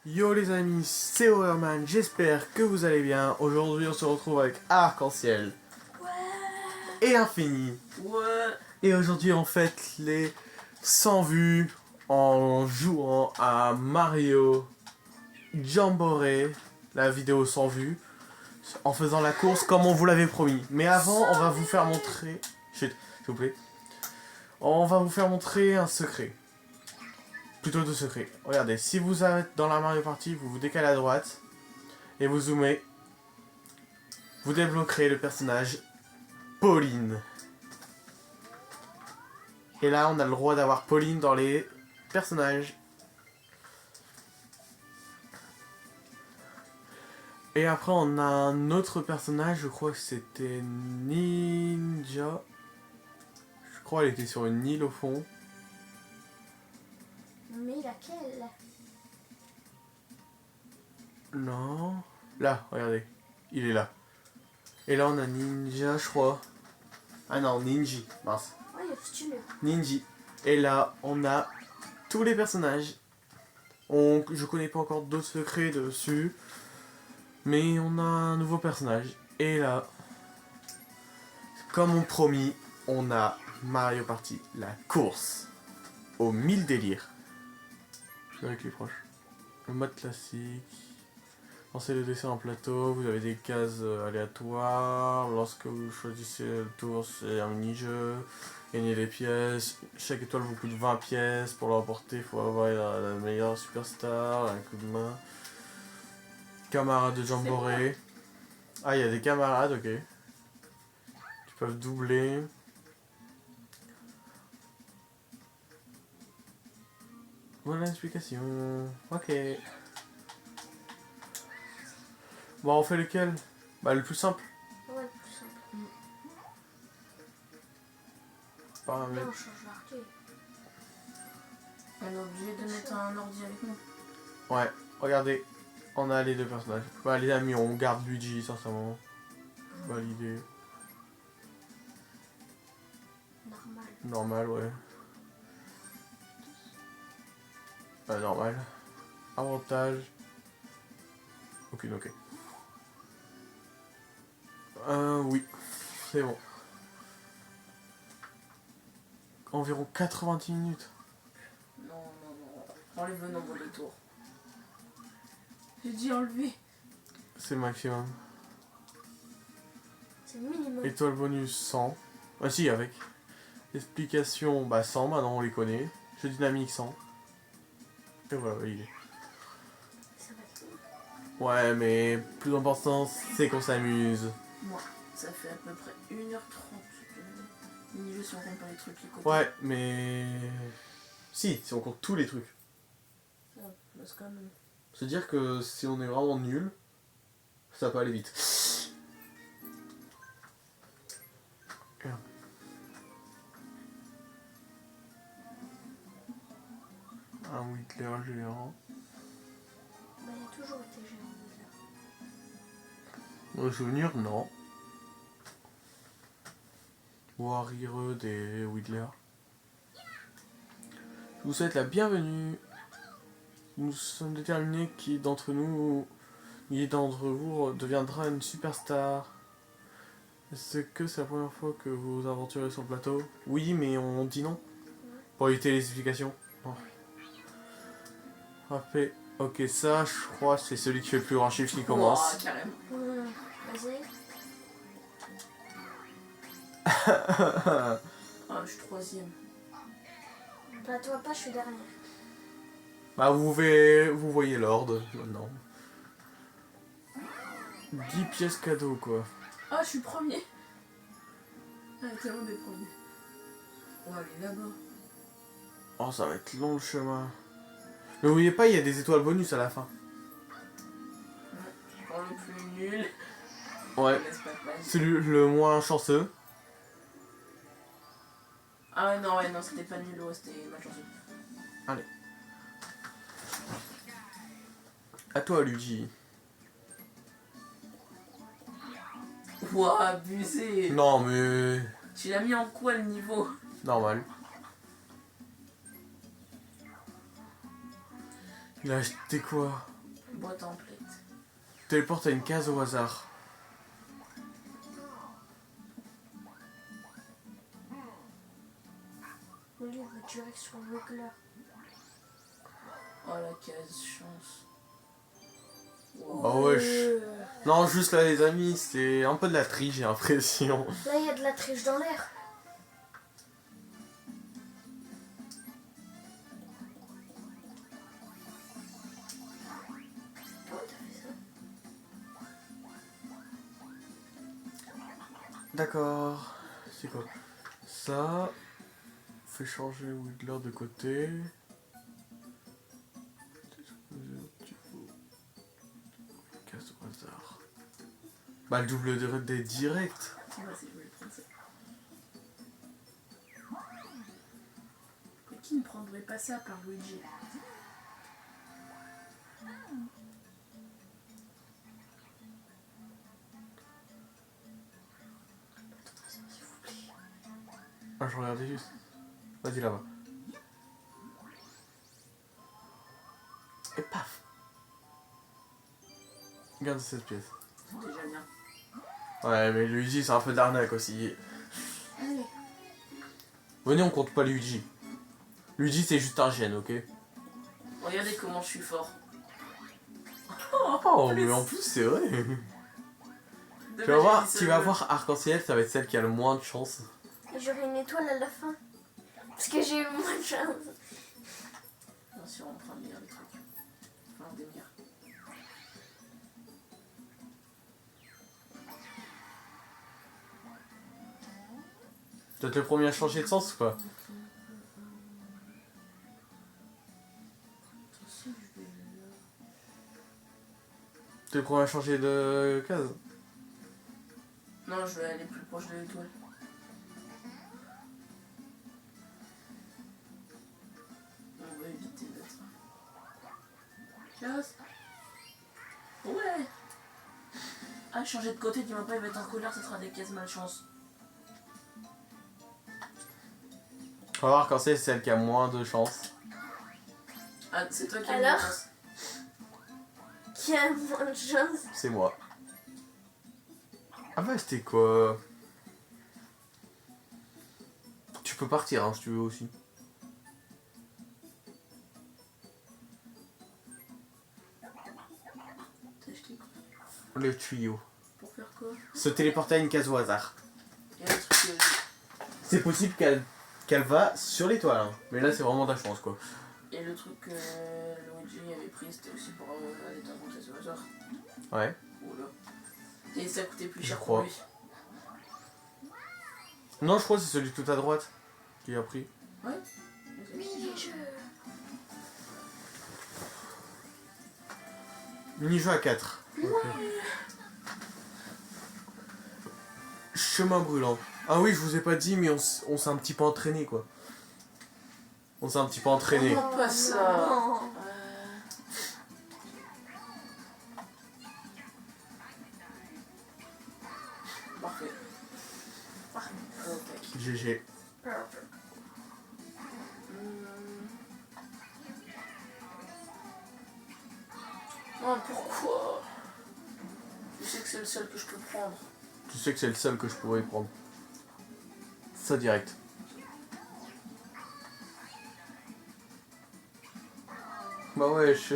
Yo les amis, c'est Horrorman, j'espère que vous allez bien. Aujourd'hui on se retrouve avec Arc-en-Ciel et Infini. Et aujourd'hui on fête les 100 vues en jouant à Mario Jamboree, la vidéo 100 vues, en faisant la course comme on vous l'avait promis. Mais avant on va vous faire montrer... Chut, s'il vous plaît. On va vous faire montrer un secret. Plutôt de secret. Regardez, si vous êtes dans la Mario Party, vous vous décalez à droite et vous zoomez. Vous débloquerez le personnage Pauline. Et là, on a le droit d'avoir Pauline dans les personnages. Et après, on a un autre personnage, je crois que c'était Ninja. Je crois qu'elle était sur une île au fond. Mais laquelle? Non. Là, regardez. Il est là. Et là, on a Ninja, je crois. Ah non, Ninji. Mince. Ouais, il est stylé. Ninji. Et là, on a tous les personnages. Je connais pas encore d'autres secrets dessus. Mais on a un nouveau personnage. Et là, comme on promis, on a Mario Party, la course aux 1000 délires. Avec les proches. Le mode classique. Lancez le dessin en plateau, vous avez des cases aléatoires. Lorsque vous choisissez le tour, c'est un mini-jeu. Gagnez des pièces. Chaque étoile vous coûte 20 pièces. Pour l'emporter, il faut avoir la meilleure superstar, un coup de main. Camarades de Jamboree. Ah, il y a des camarades, ok. Qui peuvent doubler. Voilà l'explication. Ok. Bon, on fait lequel? Bah, le plus simple. Ouais, le plus simple. Paramètres. Là, on change l'arcade. On est obligé de mettre un ordi avec nous. Ouais, regardez. On a les deux personnages. Bah, les amis, on garde Luigi, sincèrement. Validé. Normal. Normal, ouais. Normal. Avantage. Aucune, ok. Oui. C'est bon. Environ 90 minutes. Non. Enlève le nombre de tours. J'ai dit enlever. C'est le maximum. C'est le minimum. Étoile bonus 100. Ah si, avec. Explication, bah 100, maintenant on les connaît. Jeu dynamique 100. Et voilà, il est. Ça va être long. Ouais, mais plus important, c'est qu'on s'amuse. Moi, ça fait à peu près 1h30. Mini-jeu si on compte pas les trucs, les côtés. Ouais, mais... Si on compte tous les trucs. Ça passe quand même. C'est-à-dire que si on est vraiment nul, ça peut aller vite. Un Whittler géant. Bah, il a toujours été géant, déjà. Dans le souvenir, non. Warrior des Whittler. Je vous souhaite la bienvenue. Nous sommes déterminés qui d'entre vous deviendra une superstar. Est-ce que c'est la première fois que vous vous aventurez sur le plateau? Oui, mais on dit non. Pour éviter les explications. Non. Rappelez. Ok, ça, je crois, c'est celui qui fait le plus grand chiffre qui commence. Wow, carrément. Vas-y. Ah, je suis troisième. Bah, toi pas, je suis dernière. Bah, vous voyez l'ordre maintenant. 10 pièces cadeaux, quoi. Ah, je suis premier. Ah, tellement des premiers. On va aller là-bas. Oh, ça va être long le chemin. Mais vous voyez pas, il y a des étoiles bonus à la fin. Pour le plus nul. Ouais. C'est le moins chanceux. Ah non, c'était pas nul, c'était malchanceux. Allez. À toi, Luigi. Ouah, abusé. Non, mais... Tu l'as mis en quoi le niveau? Normal. Il a acheté quoi? Boîte en plate. Téléporte à une case au hasard. Lui, il va direct sur le Wigler. Oh la case chance. Oh wesh. Non, juste là, les amis, c'est un peu de la triche, j'ai l'impression. Là, il y a de la triche dans l'air. Comment t'as fait ça? D'accord. C'est quoi? Ça. Fait changer Wiggler de côté. Casse au hasard. Bah, le double des direct. Vas-y, je vais le prendre ça. Mais qui ne prendrait pas ça par Luigi? S'il vous plaît. Ah, je regardais juste. Vas-y là-bas. Et paf. Regarde cette pièce. C'est déjà bien. Ouais, mais Luigi, c'est un peu d'arnaque aussi. Allez. Venez, on compte pas Luigi. Luigi, c'est juste un gène, ok? Regardez comment je suis fort. Oh, mais en plus, c'est vrai. Tu vas voir, tu vas voir Arc-en-Ciel, ça va être celle qui a le moins de chance. Et j'aurai une étoile à la fin. Parce que j'ai eu moins de chance. Bien sûr, on prend le meilleur des trucs. Enfin, des meilleurs. Peut-être le premier à changer de sens ou pas? T'es le premier à changer de case? Non, je vais aller plus proche de l'étoile. On va éviter d'être. Case. Ouais. Ah, changer de côté, dis-moi pas, il va être en couleur, ce sera des cases malchance. On va voir quand c'est celle qui a moins de chance. Ah, c'est toi qui as Alors une chance. Qui a moins de chance. C'est moi. Ah bah c'était quoi? Tu peux partir hein, si tu veux aussi. T'as acheté quoi? Le tuyau. Pour faire quoi? Se téléporter à une case au hasard. Il y a un truc que C'est possible qu'elle va sur l'étoile. Hein. Mais là c'est vraiment de la chance quoi. Et le truc que Luigi avait pris, c'était aussi pour aller dans une case au hasard. Ouais. Oula. Et ça coûtait plus Je cher crois. pour lui. Non je crois que c'est celui tout à droite qui a pris. Ouais. Mini-jeu. Mini-jeu à 4. Ouais. Chemin brûlant. Ah oui je vous ai pas dit mais on s'est un petit peu entraîné quoi. On s'est un petit peu entraîné. Oh, pas ça. Non. Parfait. Parfait. Ok. GG. Perfect. Oh, pourquoi? Je sais que c'est le seul que je peux prendre. Tu sais que c'est le seul que je pourrais prendre. Ça direct. Bah ouais je...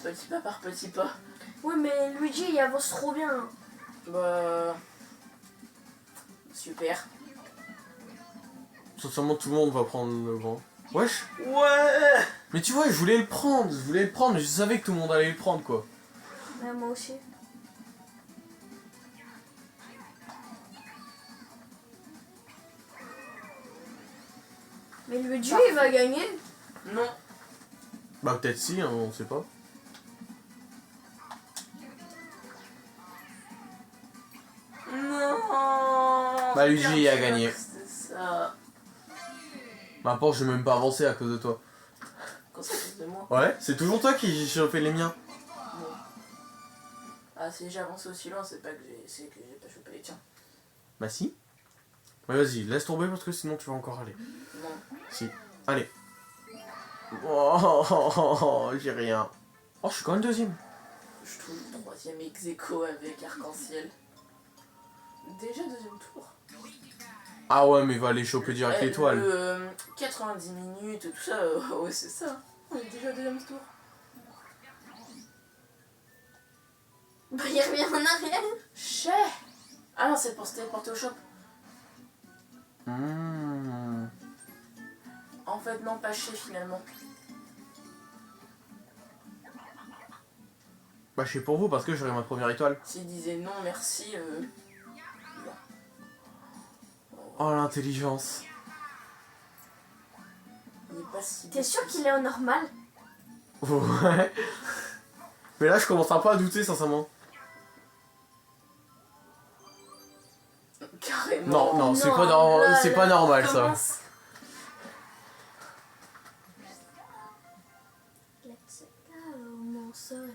Petit pas par petit pas. Oui, mais Luigi, il avance trop bien. Bah... Super. Sincèrement tout le monde va prendre le grand. Wesh. Ouais. Mais tu vois je voulais le prendre, mais je savais que tout le monde allait le prendre quoi. Ouais, moi aussi. Mais Luigi, il va gagner. Non. Bah peut-être si, hein, on sait pas. Non. Bah, Luigi a gagné. C'est ça. Maintenant je vais même pas avancer à cause de toi. Quand c'est à cause de moi. Ouais, c'est toujours toi qui chopé les miens. Bon. Ah, si j'ai avancé aussi loin, c'est pas que c'est que j'ai pas chopé les tiens. Bah si. Ouais vas-y, laisse tomber parce que sinon tu vas encore aller. Non. Si. Allez. Oh, j'ai rien. Oh, je suis quand même deuxième. Je trouve le troisième ex aequo avec Arc-en-Ciel. Déjà deuxième tour. Ah ouais, mais il va aller choper direct l'étoile. 90 minutes, tout ça, ouais c'est ça. On est déjà deuxième tour. Bah, il revient en arrière. Chais. Ah non, c'est pour se téléporter au shop. En fait, non, pas chez finalement. Bah, je sais pour vous parce que j'aurai ma première étoile. S'il disait non, merci. Oh, l'intelligence. Il est pas si. T'es sûr qu'il est au normal? Ouais. Mais là, je commence un peu à douter, sincèrement. Carrément. Non, c'est Non, pas, là, c'est pas normal ça. Commence. Let's go, mon soleil.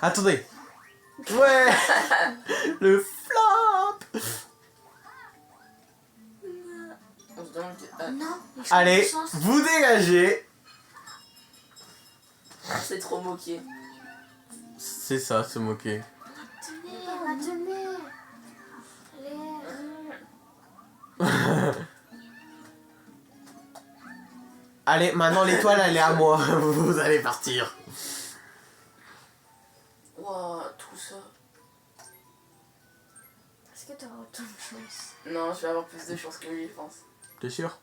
Attendez. Ouais. Le flop. On se demande que- Non, mais je Allez, suis en chance. vous dégagez. c'est trop moqué. C'est ça, se moquer. Tenez. Allez. Allez, maintenant l'étoile, elle est à moi. Vous allez partir. Waouh, tout ça. Est-ce que t'auras autant de chance? Non, je vais avoir plus de chance que lui, je pense. T'es sûr?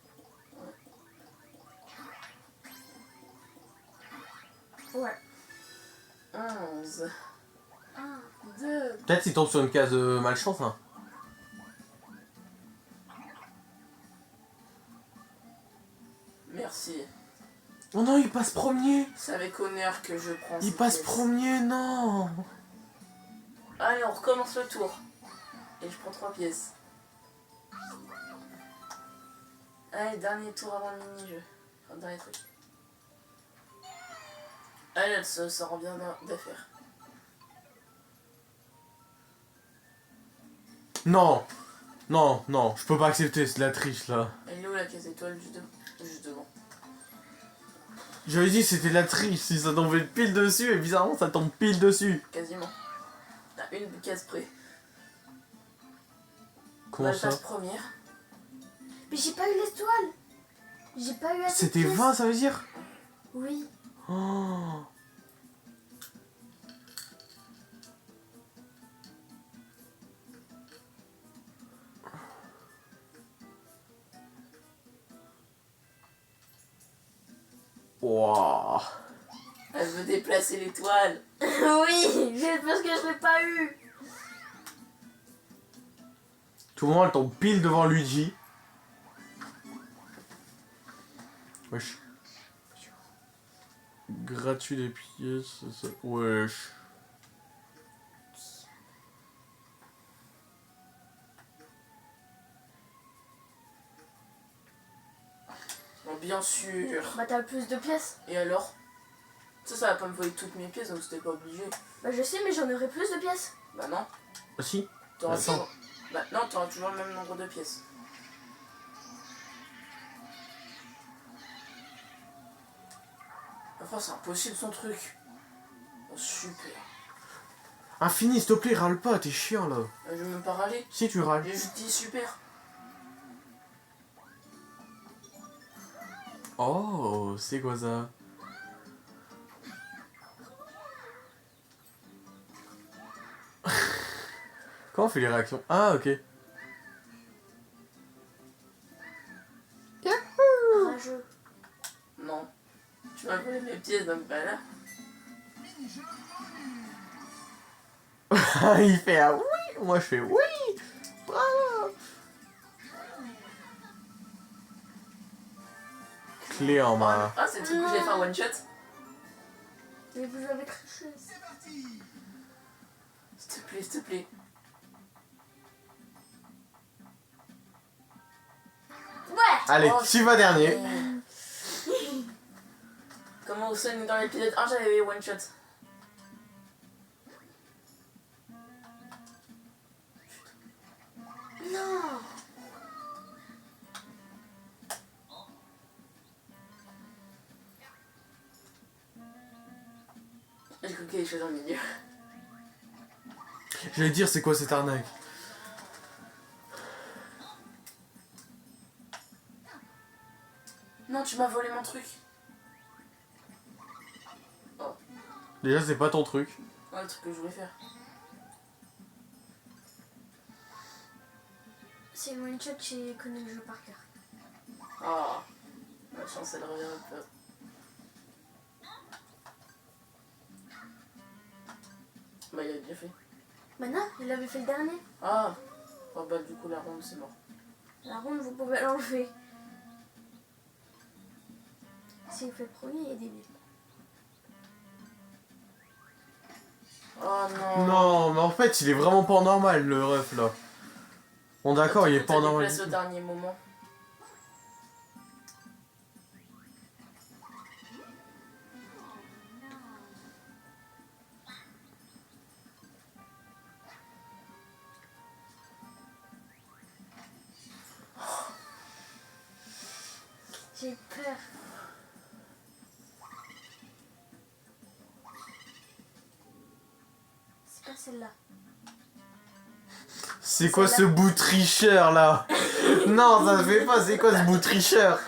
Ouais. 11. 1. 2. Peut-être s'il tombe sur une case malchance. Hein. Merci. Oh non, il passe premier. C'est avec honneur que je prends Il cette passe pièce. premier, non. Allez, on recommence le tour. Et je prends 3 pièces. Allez, dernier tour avant le mini-jeu. Enfin, dernier truc. Allez, elle se sort bien d'affaire. Non. Non, non, je peux pas accepter, c'est de la triche là. Elle est où la case étoile juste devant. J'avais dit c'était de la triche, si ça tombait pile dessus, et bizarrement ça tombe pile dessus. Quasiment. À une case près. Comment Elle ça? passe première. Mais j'ai pas eu l'étoile. J'ai pas eu assez de C'était pièces. 20, ça veut dire? Oui. Oh. Wow. Elle veut déplacer l'étoile. Oui, c'est parce que je l'ai pas eu. Tout le monde elle tombe pile devant Luigi. Wesh. Gratuit des pièces, ça... Wesh. Bon, bien sûr. Bah t'as le plus de pièces. Et alors? Ça va pas me voler toutes mes pièces, donc c'était pas obligé. Bah je sais, mais j'en aurai plus de pièces. Bah non. Ah si. T'auras Attends. toujours... Bah non, t'auras toujours le même nombre de pièces. Enfin, c'est impossible son truc. Oh, super. Infini, s'il te plaît, râle pas, t'es chiant là. Je vais même pas râler. Si tu râles. J'ai juste dit super. Oh, c'est quoi ça? Comment on fait les réactions? Ah, ok. Rageux. Non. Tu m'as volé mes pièces, donc bah là. Il fait ah oui, moi je fais oui. Bravo. Clé en main. Ah, c'est le truc où j'ai fait un one shot. Mais vous avez triché. S'il te plaît, s'il te plaît. Ouais. Allez, Oh, tu vas dernier. Comment vous sonnez dans l'épisode 1, j'avais one shot. Non. J'ai cru qu'il y avait des choses dans le milieu. Je vais dire, c'est quoi cette arnaque? Non, tu m'as volé mon truc. Déjà, c'est pas ton truc. Ouais, le truc que je voulais faire. C'est une one shot, j'ai connu le jeu par cœur. Oh, la chance, elle revient un peu. Bah, il a déjà fait. Bah non, il avait fait le dernier. Ah, oh, bah, du coup, la ronde, c'est mort. La ronde, vous pouvez l'enlever. S'il fait le premier, il est débile. Oh non. Non, mais en fait, il est vraiment pas normal, le ref, là. Bon, d'accord, il est pas normal. Place au dernier moment. J'ai peur. C'est pas celle-là. C'est quoi ce bout tricheur, là? Non, ça se fait pas, c'est quoi ce bout tricheur?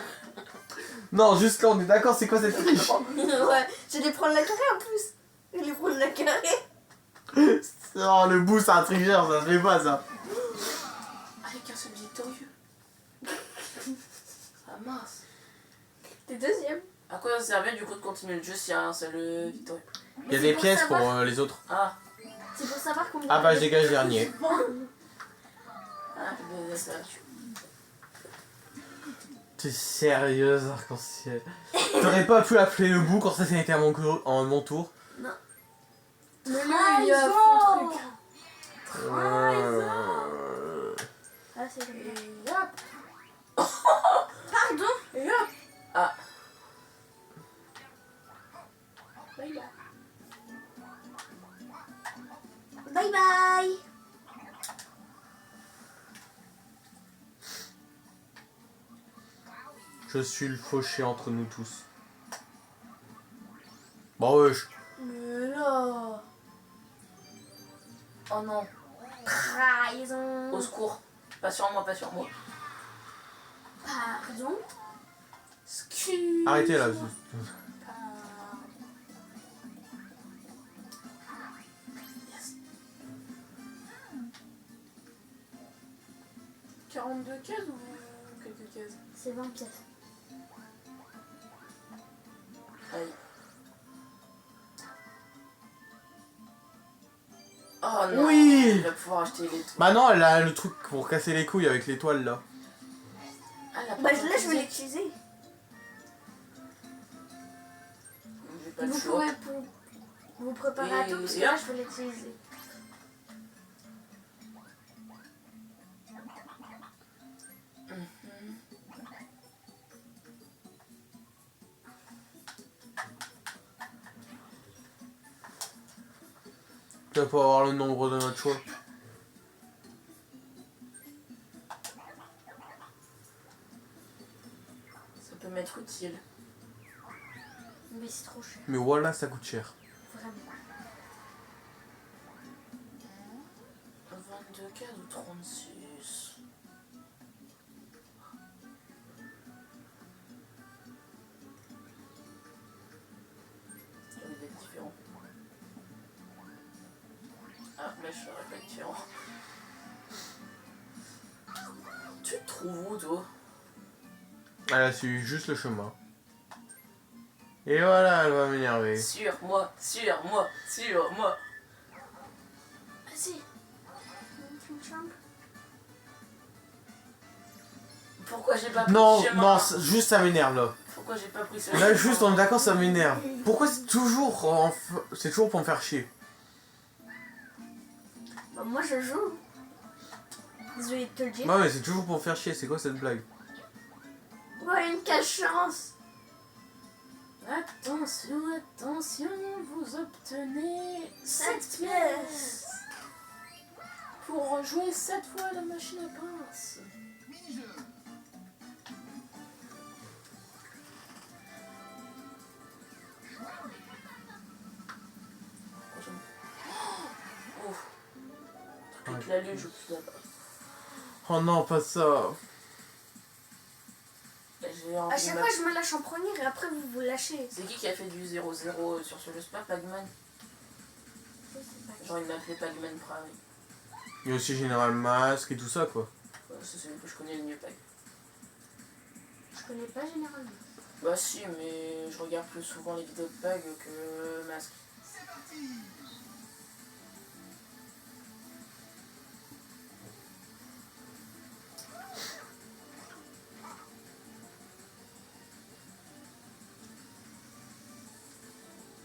Non, juste là, on est d'accord, c'est quoi cette triche? Ouais, j'allais prendre la carré en plus. J'allais prendre la carré. Non, le bout, c'est un tricheur, ça se fait pas, ça. Avec un seul victorieux. Ah mince. T'es deuxième. À quoi ça servait du coup de continuer le jeu s'il y a un seul victorieux? Il y a des pièces pour les autres. Ah. C'est pour savoir combien. Ah bah, je dégage dernier. Ah, je ça. T'es sérieuse, arc-en-ciel. T'aurais pas pu appeler le bout quand ça été à mon tour? Non. Mais lui, il a faux truc. Ah, c'est comme ça. Et hop. Pardon. Et hop. Ah. Bye bye. Bye bye. Je suis le fauché entre nous tous. Bon, wesh. Mais là. Oh non. Trahison. Au secours. Pas sur moi, pas sur moi. Pardon. Excuse. Arrêtez là. Pardon. Yes. 42 cases ou quelques cases? C'est 20 pièces. Allez. Oh non. Oui. Il va pouvoir acheter les toits. Bah non, elle a le truc pour casser les couilles avec l'étoile là. Ah, la Bah porte là, je vais utilisée. l'utiliser. J'ai pas le Vous choix. pouvez vous préparer à tout parce que Et là, hop. je vais l'utiliser. Tu vas pas avoir le nombre de notre choix. Ça peut m'être utile. Mais c'est trop cher. Mais voilà, ça coûte cher. Vraiment. 22 cases ou 36? Ça va être différent. Ah, mais je serais pas différent. Tu te trouves où, toi? Elle a suivi juste le chemin. Et voilà, elle va m'énerver. Sur moi, sur moi, sur moi. Vas-y. Une chambre. Pourquoi j'ai pas pris Non, ce chemin? non, juste ça m'énerve là. Pourquoi j'ai pas pris ce Là, juste, on est d'accord, ça m'énerve. Pourquoi c'est toujours, c'est toujours pour me faire chier? Bah, moi, je joue. Je vais te le dire. Ouais, mais c'est toujours pour me faire chier, c'est quoi cette blague? Ouais, une case chance. Attention, attention, vous obtenez 7 7 pièces pour rejouer 7 fois la machine à pince. Oh, truc avec la luge, je sais pas. Oh non, pas ça. J'ai envie À de chaque mettre- fois, je me lâche en premier et après, vous vous lâchez. C'est qui a fait du 0-0 sur ce jeu? C'est pas Pac-Man? Genre il m'appelait Pac-Man Prime. Il y a aussi Général Masque et tout ça, quoi. Ouais, c'est celui que je connais le mieux, Pac. Je connais pas généralement. Bah si, mais je regarde plus souvent les vidéos de Pag que Masque.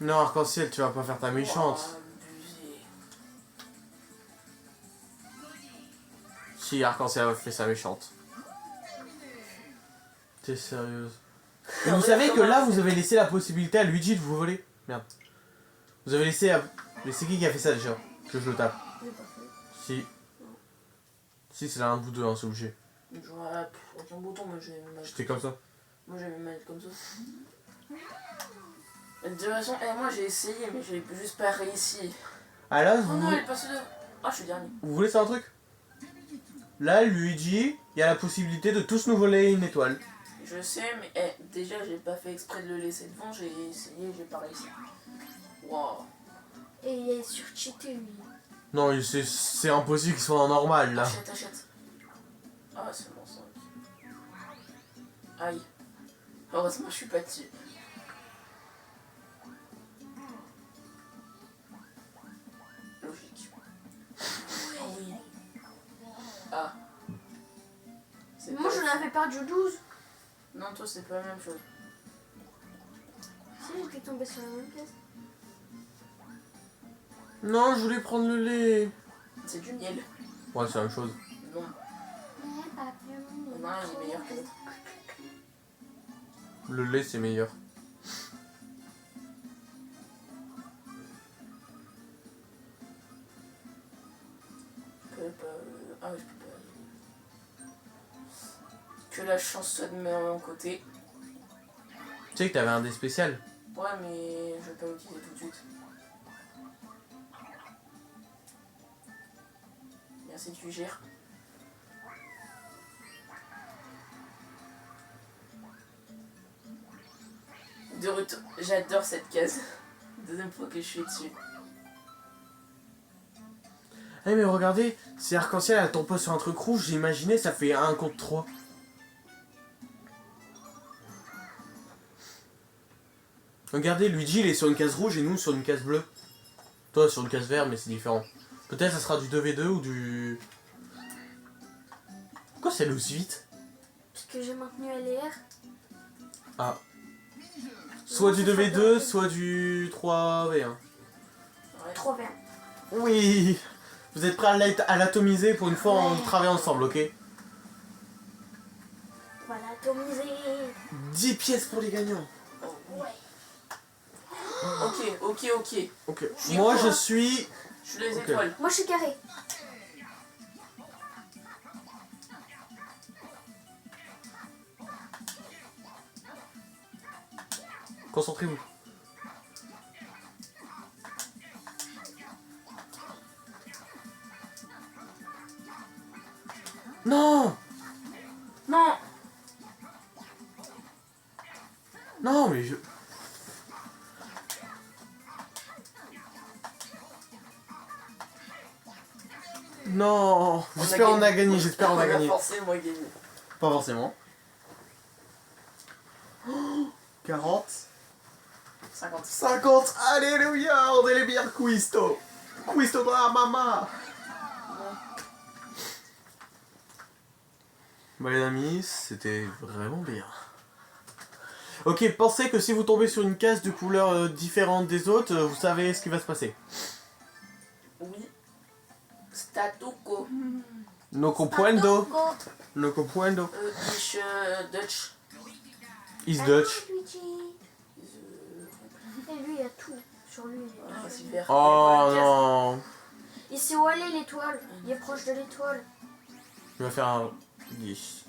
Non, Arc-en-Ciel, tu vas pas faire ta méchante. Oh, abusé. Si, Arc-en-Ciel a fait sa méchante. T'es sérieuse? Et vous savez que là, vous avez laissé la possibilité à Luigi de vous voler. Merde. Vous avez laissé à... Mais c'est qui a fait ça déjà? Que je le tape. Je l'ai pas fait. Si. Si, c'est l'un de vous deux, hein, c'est obligé. Genre, aucun bouton, moi j'ai mal. J'étais comme ça. Moi j'avais mal comme ça. De toute façon, moi j'ai essayé, mais j'ai juste pas réussi. Ah là, Oh vous, non, elle est passée de. Ah, je suis dernier. vous voulez savoir un truc? Là, Luigi, il y a la possibilité de tous nous voler une étoile. Je sais, mais déjà j'ai pas fait exprès de le laisser devant, j'ai essayé, j'ai pas réussi. Waouh. Et il est surcheaté, lui. Non, c'est impossible qu'il soit en normal, là. Achète, achète. Ah, c'est bon ça. Aïe. Heureusement, je suis pas dessus. Logique. Ah oui. Ah. C'est Moi, pas- j'en avais perdu 12. Non, toi, c'est pas la même chose. Si, j'étais tombée sur la même pièce. Non, je voulais prendre le lait. C'est du miel. Ouais, c'est la même chose. Non, il y en a un, il est meilleur que l'autre. Le lait, c'est meilleur. Je peux pas. Ah, je peux pas. Que la chance soit de mon côté. Tu sais que t'avais un dé spécial. Ouais, mais je vais pas l'utiliser tout de suite. Merci, tu gères. De retour, j'adore cette case. Deuxième fois que je suis dessus. Eh mais regardez, si Arc-en-Ciel elle tombe pas sur un truc rouge, j'ai imaginé ça fait 1 contre 3. Regardez, Luigi il est sur une case rouge et nous sur une case bleue. Toi sur une case verte, mais c'est différent. Peut-être ça sera du 2v2 ou du... Pourquoi c'est allé aussi vite? Parce que j'ai maintenu L et R. Ah. Soit du 2v2, soit du 3v1. Ouais. 3 vers. Oui. Vous êtes prêts à l'atomiser pour une fois on travaille ensemble, ok? Voilà, atomisé. 10 pièces pour les gagnants. Ok. Ok. suis Moi quoi? je suis... Je suis les Ok. étoiles. Moi, je suis carré. Concentrez-vous. Non! Non! Non mais je... Non! J'espère on a gagné, j'espère on a gagné. forcément gagné. Pas forcément. 40. 50. 50. Alléluia! On est les bières Quisto! Quisto de la mama! Bah les amis, c'était vraiment bien. Ok, pensez que si vous tombez sur une case de couleur différente des autres, vous savez ce qui va se passer. Oui. Statu quo. No comprendo. Go. No comprendo. Ich Dutch. Is Dutch. Luigi. Et lui, il a tout sur lui. Ah, super. Oh non. Il sait où aller l'étoile. Il est proche de l'étoile. Il va faire un 10.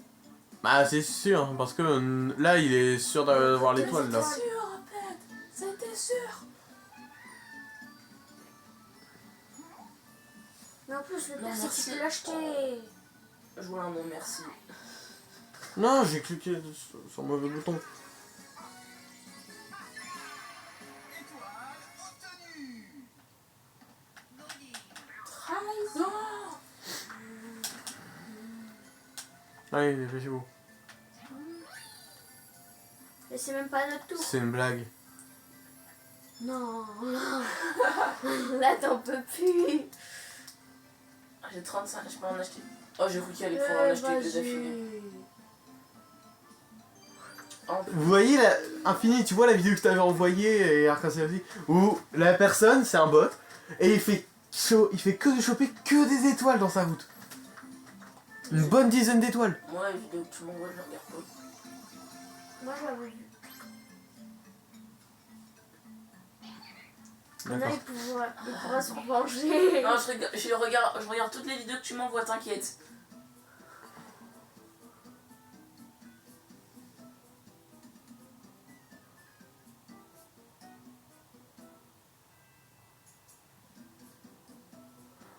Bah c'est sûr, parce que là il est sûr d'avoir l'étoile là. C'était sûr, en fait. C'était sûr. Mais en plus, le Non, pire, c'est merci. qu'il peut l'acheter. Je voulais un nom, merci. Non, j'ai cliqué sur le mauvais bouton. Trahison. Allez, dépêchez-vous. Et c'est même pas notre tour. C'est une blague. Non. Là, t'en peux plus. J'ai 35, je peux en acheter. Oh, j'ai cru qu'il allait pouvoir en acheter deux d'affilée. En plus, Vous voyez la Infini, tu vois la vidéo que je t'avais envoyée et Arc-en-Ciel aussi, où la personne, c'est un bot, et il fait que de choper que des étoiles dans sa route. Une bonne dizaine d'étoiles. moi, les vidéos que tu m'envoies, je les regarde pas. Moi, je l'avais vu. Maintenant, D'accord. il pourra se venger. Non, je regarde toutes les vidéos que tu m'envoies, t'inquiète.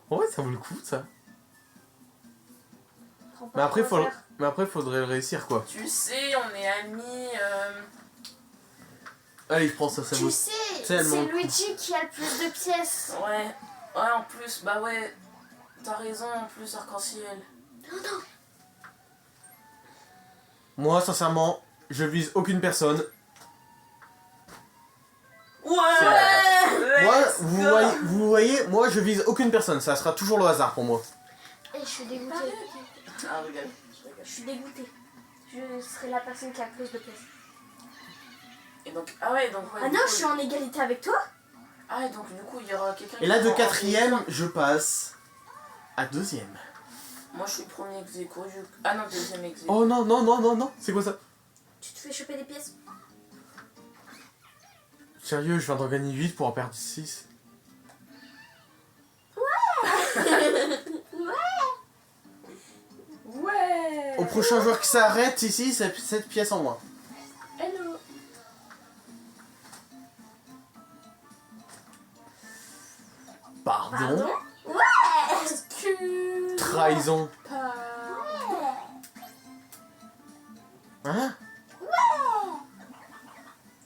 En vrai, ça vaut le coup, ça. Prends pas Mais après, trop cher. faudrait le réussir, quoi. Tu sais, on est amis. Allez, je prends ça, ça vaut Tu sais, tellement c'est le coup. Luigi qui a le plus de pièces. Ouais. Ouais, en plus, bah ouais. T'as raison, en plus, arc-en-ciel. Moi, sincèrement, je vise aucune personne. Ouais. Moi, Let's vous go. voyez, moi, je vise aucune personne. Ça sera toujours le hasard pour moi. Et je suis dégoûtée. Ah, regarde. Je suis dégoûtée. Je serai la personne qui a le plus de pièces. Et donc, ah ouais, donc. Ouais, Ah du non, coup, je suis en égalité avec toi. Ah, et donc, du coup, il y aura quelqu'un. Et là, qui de aura quatrième, un- je passe à deuxième. Moi, je suis le premier ex aequo. Ah non, deuxième ex aequo. Oh non, non, non, non, non. C'est quoi ça? Tu te fais choper des pièces. Sérieux, je viens d'en gagner 8 pour en perdre 6. Ouais. Au prochain joueur qui s'arrête ici, c'est 7 pièces en moins. Hello. Pardon? Excuse. Trahison. Pas. Hein?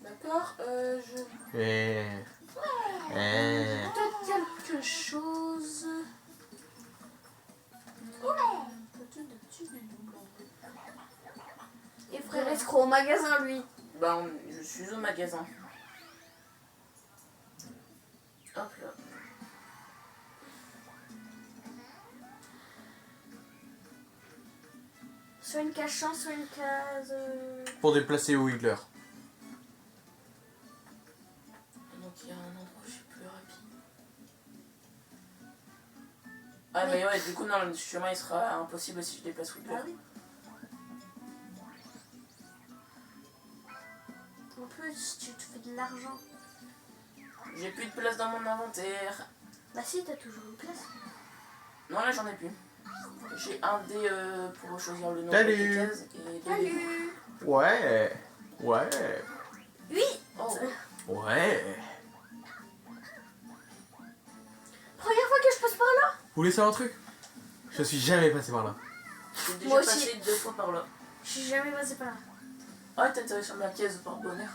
D'accord, je. Peut-être Quelque chose. Et frère escroc au magasin, lui. Bah, je suis au magasin. Hop là. Soit une case chance, soit une case. Pour déplacer au Wiggler. Donc il y a un endroit où je suis plus rapide. Ah, mais ouais, du coup, non, le chemin il sera impossible si je déplace Wiggler. Ah oui. En plus, tu te fais de l'argent. J'ai plus de place dans mon inventaire. Bah si, t'as toujours une place. Non, là j'en ai plus. J'ai un dé pour choisir le nombre Salut. de cases et deux dés. Salut. Ouais. Ouais. Oui. Oh, Ouais. Première fois que je passe par là. Vous voulez savoir un truc? Je suis jamais passé par là. j'ai déjà Moi aussi. passé 2 fois par là. Je suis jamais passé par là. Ah, t'as atterri sur ma caisse par bonheur.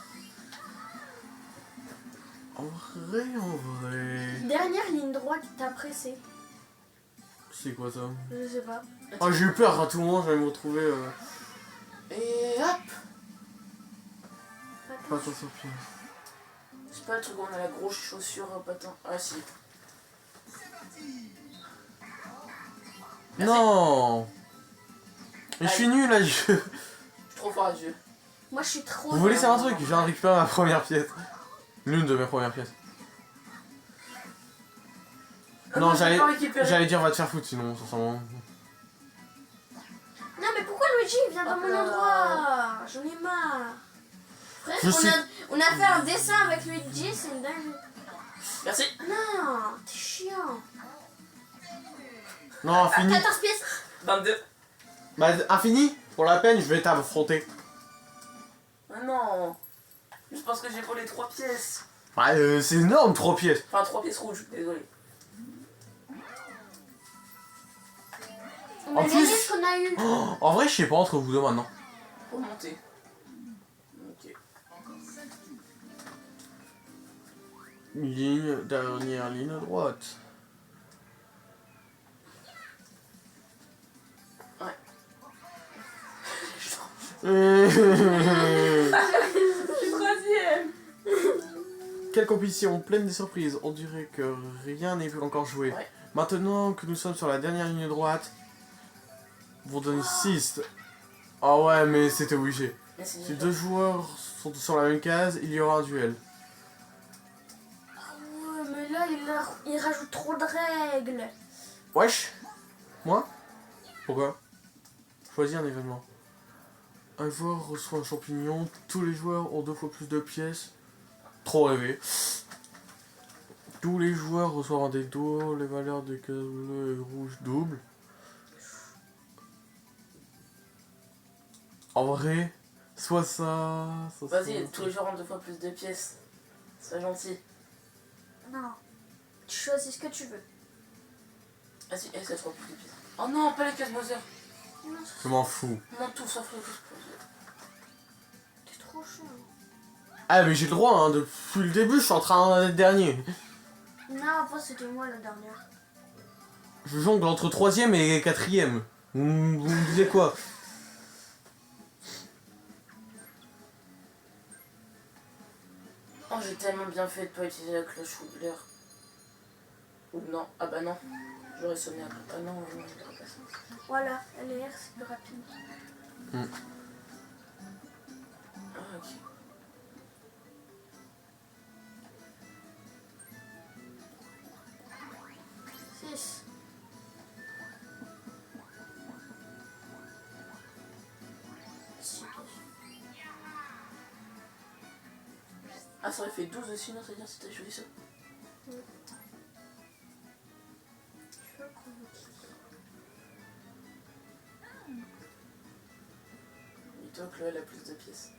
En vrai. Dernière ligne droite, t'as pressé. C'est quoi ça? Je sais pas. Oh, j'ai eu peur à tout moment, j'allais me retrouver. Et hop. Pas sur son pied. C'est pas le truc où on a la grosse chaussure à patin. Ah si. Merci. Non! Mais je suis nul à jeu. Je suis trop fort à ce jeu. Moi, je suis trop. Vous voulez savoir un truc? Je viens de récupérer ma première pièce. L'une de mes premières pièces. Non, j'ai pas récupéré. j'allais dire va te faire foutre sinon, sincèrement. Non, mais pourquoi Luigi il vient dans Hop mon là. endroit? J'en ai marre. Frère, Je sais- on a fait un dessin avec Luigi, c'est une dingue. Merci. Non, t'es chiant. Non, infini. 14 pièces. 22. Bah, infini. Pour la peine, je vais t'affronter. Ah non. Juste parce que j'ai volé 3 pièces. Bah, c'est énorme, 3 pièces. Enfin, 3 pièces rouges, désolé. On En a plus- gagné ce qu'on a eu. Oh, en vrai, je sais pas entre vous deux maintenant. Pour monter. Ok. Ligne, dernière ligne à droite. Je suis troisième. Quelle compétition pleine de surprises. On dirait que rien n'est encore joué. Ouais. Maintenant que nous sommes sur la dernière ligne droite, vous donner 6. Ah ouais, mais c'était obligé. Mais c'est Si dur. 2 joueurs sont sur la même case, il y aura un duel. Ah ouais, mais là, il rajoute trop de règles. Wesh. Moi? Pourquoi? Choisis un événement. Un joueur reçoit un champignon. Tous les joueurs ont 2 fois plus de pièces. Trop rêvé. Tous les joueurs reçoivent un dé d'eau. Les valeurs de cases bleues et rouges doublent. En vrai, soit ça... Vas-y, tous les joueurs ont 2 fois plus de pièces. Sois gentil. Non. Tu choisis ce que tu veux. Vas-y, c'est 3 plus de pièces. Oh non, pas les cases Mother. Non, Je m'en fous. Non, tout sauf les cases Mother. t'es trop chiant. Ah mais j'ai le droit, hein, depuis le début je suis en train d'être dernier. Non, avant c'était moi la dernière. Je jongle entre 3ème et 4ème. Vous me disiez quoi? Oh, j'ai tellement bien fait de pas utiliser la cloche Woodler. Ou non, ah bah non. J'aurais sonné après. Ah non, non, j'aurais pas sonné. Voilà, LR c'est plus rapide. Ah, ok. Six. Ah, ça aurait fait 12 aussi, non, c'est-à-dire si t'as choisi ça. Je veux provoquer. Dis-toi que là, elle a plus de pièces.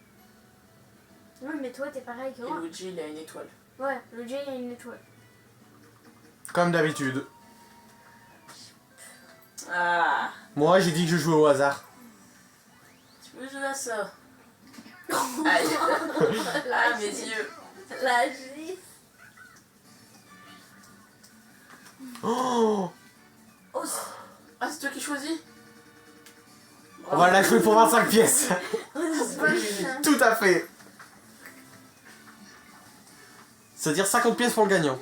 Oui, mais toi t'es pareil que Et moi. Luigi, il a une étoile. Ouais, le J il a une étoile. Comme d'habitude. Ah, Moi j'ai dit que je jouais au hasard. tu peux jouer à ça. Aïe. Ah, mes yeux. La J. Oh, Oh, Ah, c'est toi qui choisis. on va la jouer pour 25 pièces. c'est pas ça. Tout à fait. C'est-à-dire 50 pièces pour le gagnant.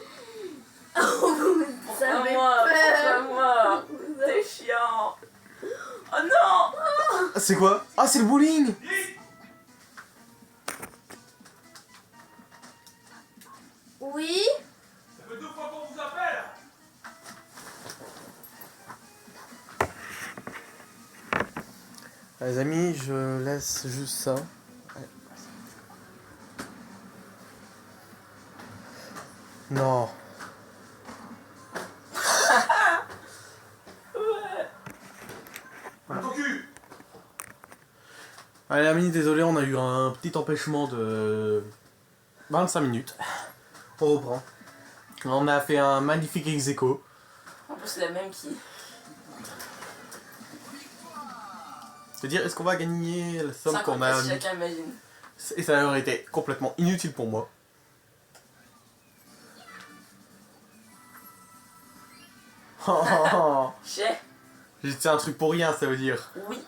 Ça Pourquoi fait moi? peur. Pourquoi moi? C'est chiant. Oh non. C'est quoi? Ah c'est le bowling. Oui. Ça fait 2 fois qu'on vous appelle. Les amis, je laisse juste ça. Non. Ton cul. Allez amis, désolé, on a eu un petit empêchement de 25 minutes. On reprend. On a fait un magnifique ex-aequo. En plus, c'est la même qui. C'est-à-dire, est-ce qu'on va gagner la somme 50 qu'on a pièces mis? chacun, imagine. Et ça aurait été complètement inutile pour moi. J'ai. J'ai fait un truc pour rien, ça veut dire. Oui.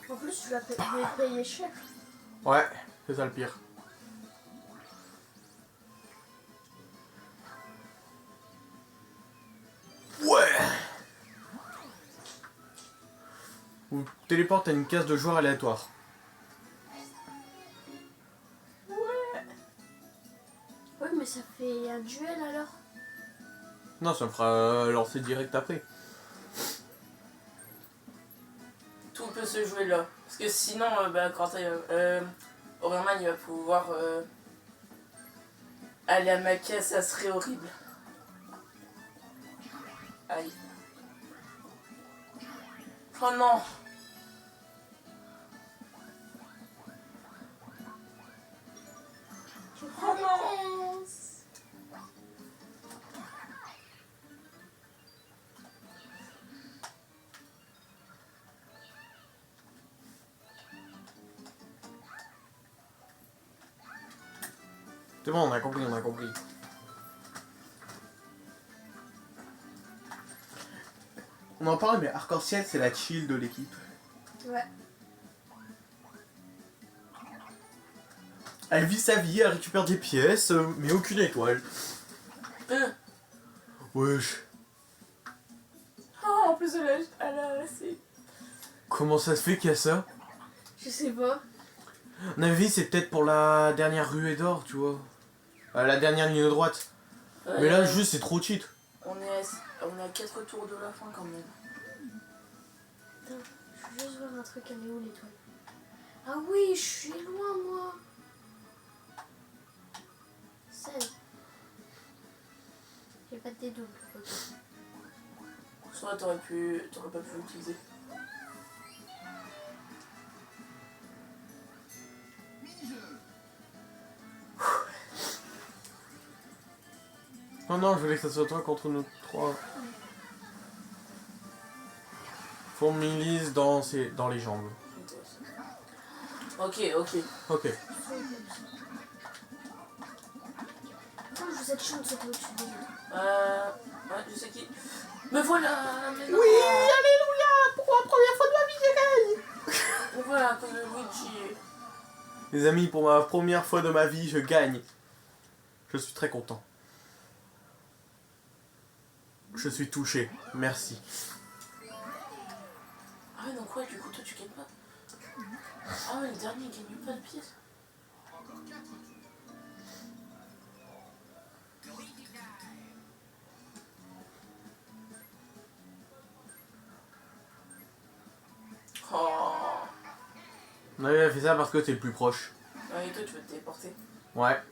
En plus, tu vas payer cher. Ouais, c'est ça le pire. Ouais. Ou téléporte à une case de joueurs aléatoire. Oui, mais ça fait un duel alors. Non, ça me fera lancer direct après. Tout peut se jouer là. Parce que sinon, bah, quand t'as. Orion-Man il va pouvoir aller à ma caisse, ça serait horrible. Aïe. Oh non. Je prends la caisse. C'est bon, on a compris, on a compris. On en parle, mais Arc-en-Ciel, c'est la chill de l'équipe. Ouais. Elle vit sa vie, elle récupère des pièces, mais aucune étoile. Wesh. Oh, en plus elle a c'est... Comment ça se fait qu'il y a ça? Je sais pas. À mon avis, c'est peut-être pour la dernière ruée d'or, tu vois. La dernière ligne droite. Mais là, juste, c'est trop cheat. On est à 4 tours de la fin quand même. Attends, je veux juste voir un truc, elle est où l'étoile? Ah oui, je suis loin moi. 16. J'ai pas de dédouble. Ok. Soit t'aurais pas pu l'utiliser. Non, non, je voulais que ça soit toi contre nous trois. Fourmilise dans les jambes. Ok. Ok. Attends, je vous ai chance de sauter au-dessus des autres. Ouais, je sais qui. Me voilà, mais non. Oui, alléluia! Pour la première fois de ma vie, je gagne! Me voilà, à cause de Luigi. Les amis, pour ma première fois de ma vie, je gagne. Je suis très content. Je suis touché. Merci. Ah ouais, donc ouais, du coup, toi, tu gagnes pas. Ah ouais, le dernier, il gagne pas de pièces. Oh. On avait fait ça parce que t'es le plus proche. Ouais, et toi, tu veux te téléporter. Ouais.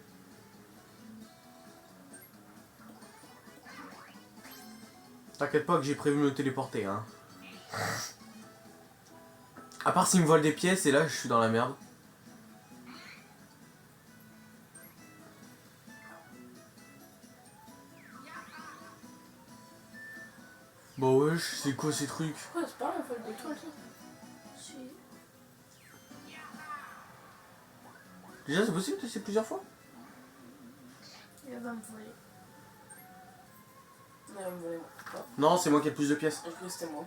T'inquiète pas que j'ai prévu de me téléporter, hein. À part s'ils me volent des pièces, et là, je suis dans la merde. Bon, wesh, c'est quoi ces trucs? Ouais, c'est pas grave, faut le détoile, ça. Si. Déjà, c'est possible de tester plusieurs fois? Elle va me voler. Ouais, me voler, moi. Oh, Non, c'est moi qui ai le plus de pièces. je crois que c'était moi.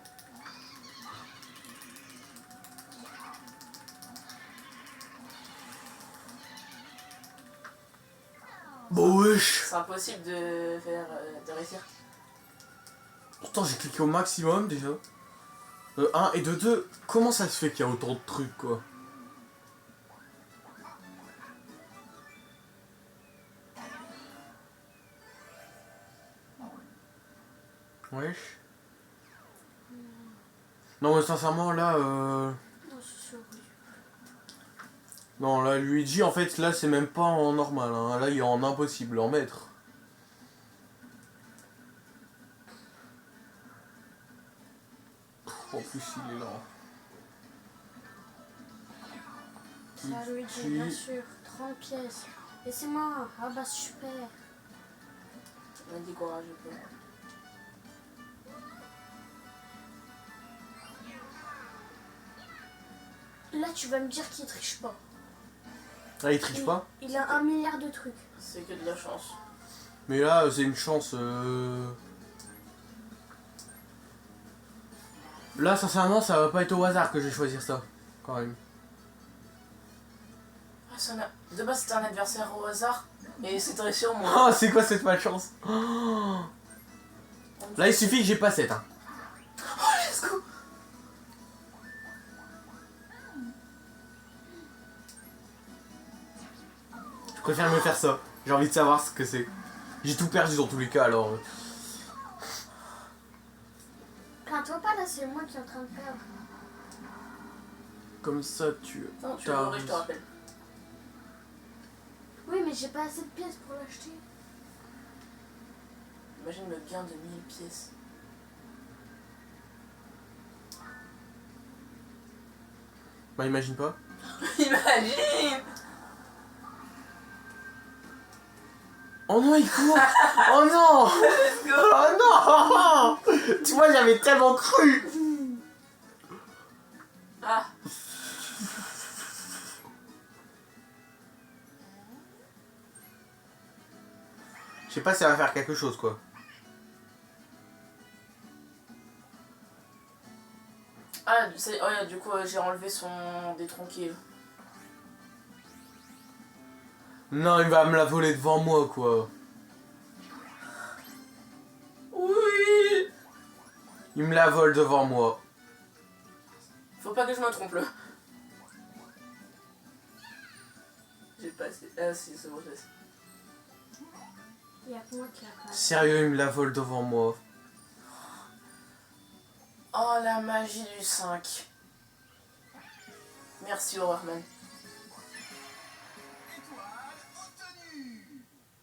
Bon, wesh. C'est impossible de faire... de réussir. Pourtant, j'ai cliqué au maximum, déjà. De 1 et de 2, comment ça se fait qu'il y a autant de trucs, quoi? Wesh. Non, mais sincèrement, là, Non, c'est sûr, oui. non, là, Luigi, en fait, là, c'est même pas en normal, hein. Là, il est en impossible, en maître. En plus, il est là. Ça, Luigi, bien sûr. 30 pièces. Laissez-moi. Ah bah super. On a dit courage, je peux. Là, tu vas me dire qu'il triche pas. Ah, il triche pas? Il a 1 milliard de trucs. C'est que de la chance. Mais là, c'est une chance. Là, sincèrement, ça va pas être au hasard que je vais choisir ça. Quand même. Ah, de base, c'était un adversaire au hasard. Et c'est tombé sur moi. Oh, c'est quoi cette malchance? Oh. Là, il suffit que j'ai pas 7. Hein. Oh, let's go! Je préfère me faire ça. J'ai envie de savoir ce que c'est. J'ai tout perdu dans tous les cas, alors. Plains-toi pas, là, c'est moi qui est en train de perdre. Comme ça, tu... Non, tu vas mourir, je te rappelle. mais j'ai pas assez de pièces pour l'acheter. Imagine le gain de 1000 pièces. Bah imagine pas. Imagine. Oh non, il court. Oh non. Let's go. Oh non. Tu vois, j'avais tellement cru. Ah. Je sais pas si ça va faire quelque chose, quoi. Ah, oh, yeah, du coup, j'ai enlevé son détronquille. Non, il va me la voler devant moi, quoi. Oui. Il me la vole devant moi. Faut pas que je me trompe, là. J'ai pas assez... Ah si, c'est bon, je sais. Il y a que moi qui a pas. Sérieux, il me la vole devant moi. Oh, la magie du 5. Merci, Horrorman.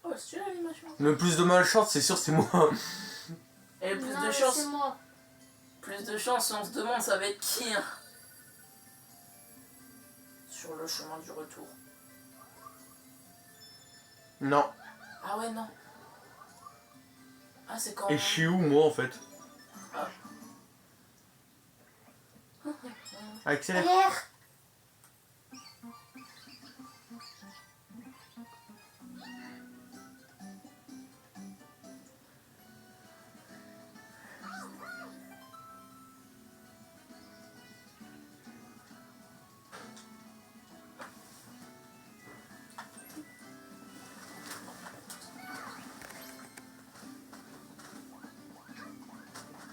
Oh, c'est celui-là l'animation. Le plus de malchance, c'est sûr, c'est moi. Et plus Non, de mais chance. c'est moi. Plus de chance, on se demande ça va être qui, hein. Sur le chemin du retour. Non. Ah ouais, non. Ah, c'est quand... Et je suis où, moi, en fait? Accélère. L'air.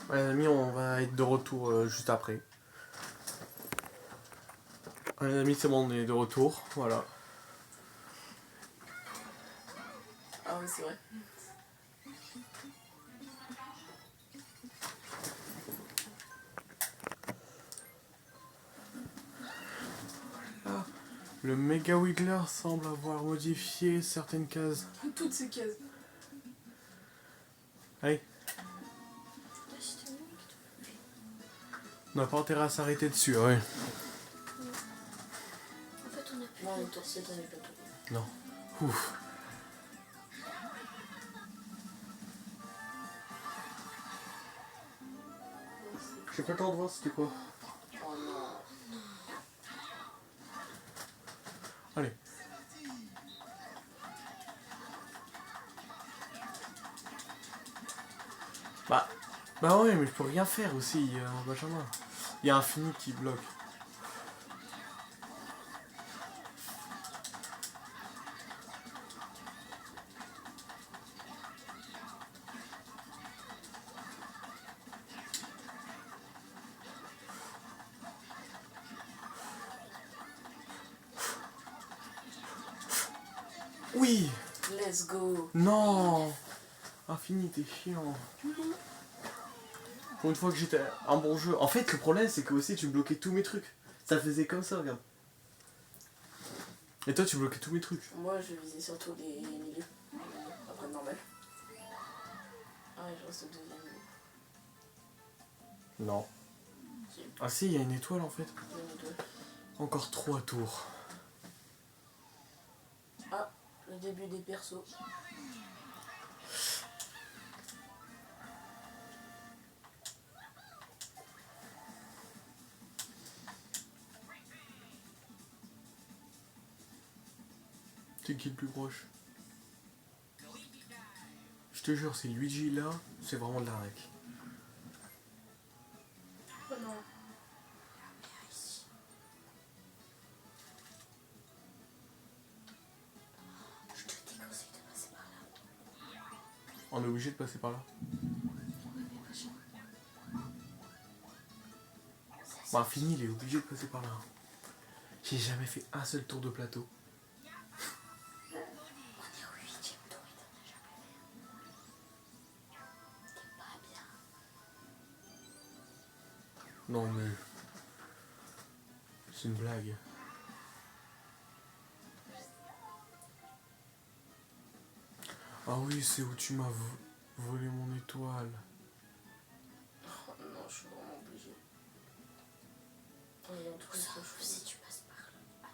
Ouais, les amis, on va être de retour juste après. Ouais, les amis, c'est bon, on est de retour. Voilà. Ah oui, c'est vrai. Le Mega Wiggler semble avoir modifié certaines cases. Toutes ces cases. Allez, on n'a pas intérêt à s'arrêter dessus, ouais. En fait, on a plus. Non, une tourciette, on est pas tout. Non. Ouf. J'ai pas le temps de voir c'était quoi. Oh non. Allez. Bah ouais, mais je peux rien faire aussi, Benjamin. Il y a Infini qui bloque. Oui. Let's go. Non. Infini, t'es chiant. Pour une fois que j'étais un bon jeu. En fait, le problème, c'est que aussi tu bloquais tous mes trucs. Ça faisait comme ça, regarde. Et toi, tu bloquais tous mes trucs. Moi, je visais surtout les milieux. Après, normal. Ah ouais, je reste au deuxième milieu. Non. Si. Ah si, il y a une étoile en fait. Il y en a deux. Encore 3 tours. Ah, le début des persos. C'est qui le plus proche? Je te jure, c'est Luigi là, c'est vraiment de l'arnaque. Oh non. Je te déconseille de passer par là. On est obligé de passer par là. Bah fini, il est obligé de passer par là. J'ai jamais fait un seul tour de plateau. On est au 8ème tour et t'en as jamais fait. T'es pas bien. Non mais... C'est une blague. Ah oui, c'est où tu m'as volé mon étoile. Oh non, je suis vraiment obligée. Il y a un truc que je fais. Si tu passes par là.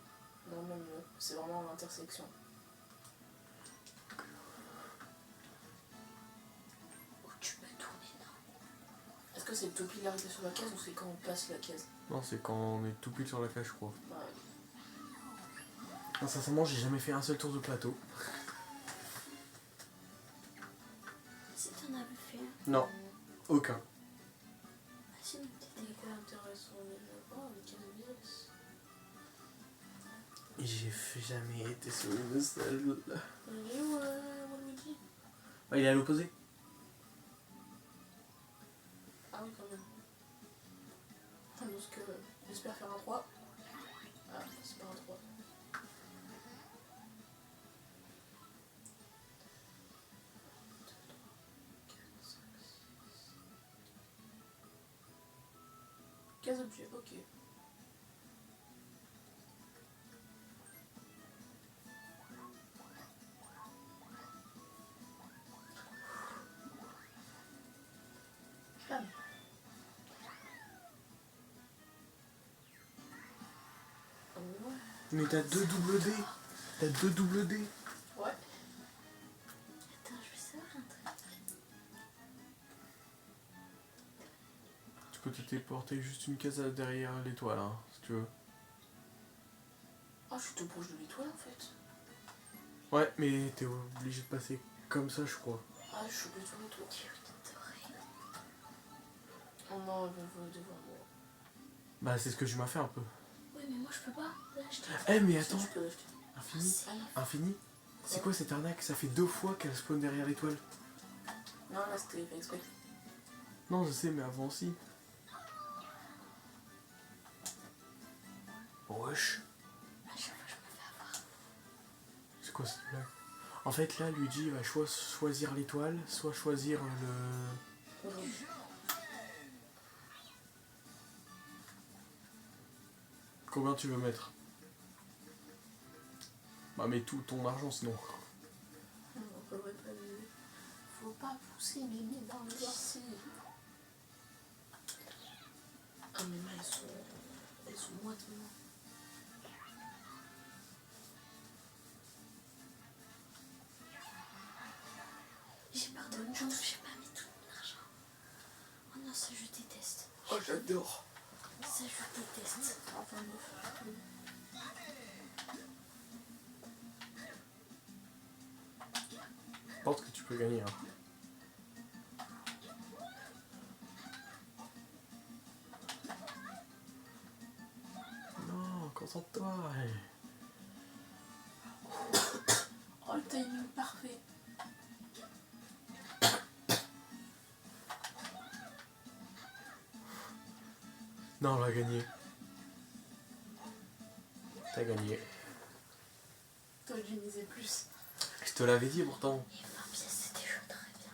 Non, même mieux. C'est vraiment à l'intersection. Où tu peux tourner, non? Est-ce que c'est le topi l'arrivée sur la case ou c'est quand on passe la case? Non, c'est quand on est tout pile sur la cage, je crois. Ouais. Non, sincèrement, j'ai jamais fait un seul tour de plateau. Si t'en avais fait un. Non, aucun. Ah, sinon t'étais. Hyper intéressant déjà. Oh, les cases virus. J'ai jamais été sur une selle. Il est où, Waluigi? Ah, il est à l'opposé. Ah oui, quand même. Donc, j'espère faire un 3. Ah, c'est pas un 3. Case objet, ok. Calme. Oh, ouais. Mais t'as 2 double D. T'as 2 double D. Ouais. Attends, je vais savoir un truc. Tu peux te téléporter juste une case derrière l'étoile, hein, si tu veux. Ah, je suis tout proche de l'étoile en fait. Ouais, mais t'es obligé de passer comme ça, je crois. Ah, je suis obligé sur l'étoile. Doré. Oh non, elle va voler devant moi. Bah, c'est ce que tu m'as fait un peu. Oui, mais moi je peux pas. Là, je t'ai. Eh, mais Si, attends, je peux l'acheter. infini. Ah non. Infini. C'est quoi cette arnaque? Ça fait 2 fois qu'elle spawn derrière l'étoile. Non, là c'était fait exprès. Non, je sais, mais avant aussi. Wesh. À chaque fois, je me fais avoir. C'est quoi cette blague? En fait, là, Luigi va choisir l'étoile, soit choisir le... Combien tu veux mettre? Bah, mets tout ton argent sinon. On peut pas le... Faut pas pousser mes mains dans le ici. Ah, mes mains elles sont moites maintenant. J'ai peur de me chance, j'ai pas mis tout mon argent. Oh non, ça je déteste. Oh, j'adore. Ça je déteste. Enfin, bref. Je pense que tu peux gagner. Hein. Non, concentre-toi. Oh, le timing parfait. Non, on l'a gagné. T'as gagné. Toi, j'ai misé plus. Je te l'avais dit pourtant. Et 20 pièces, c'était chaud, très bien.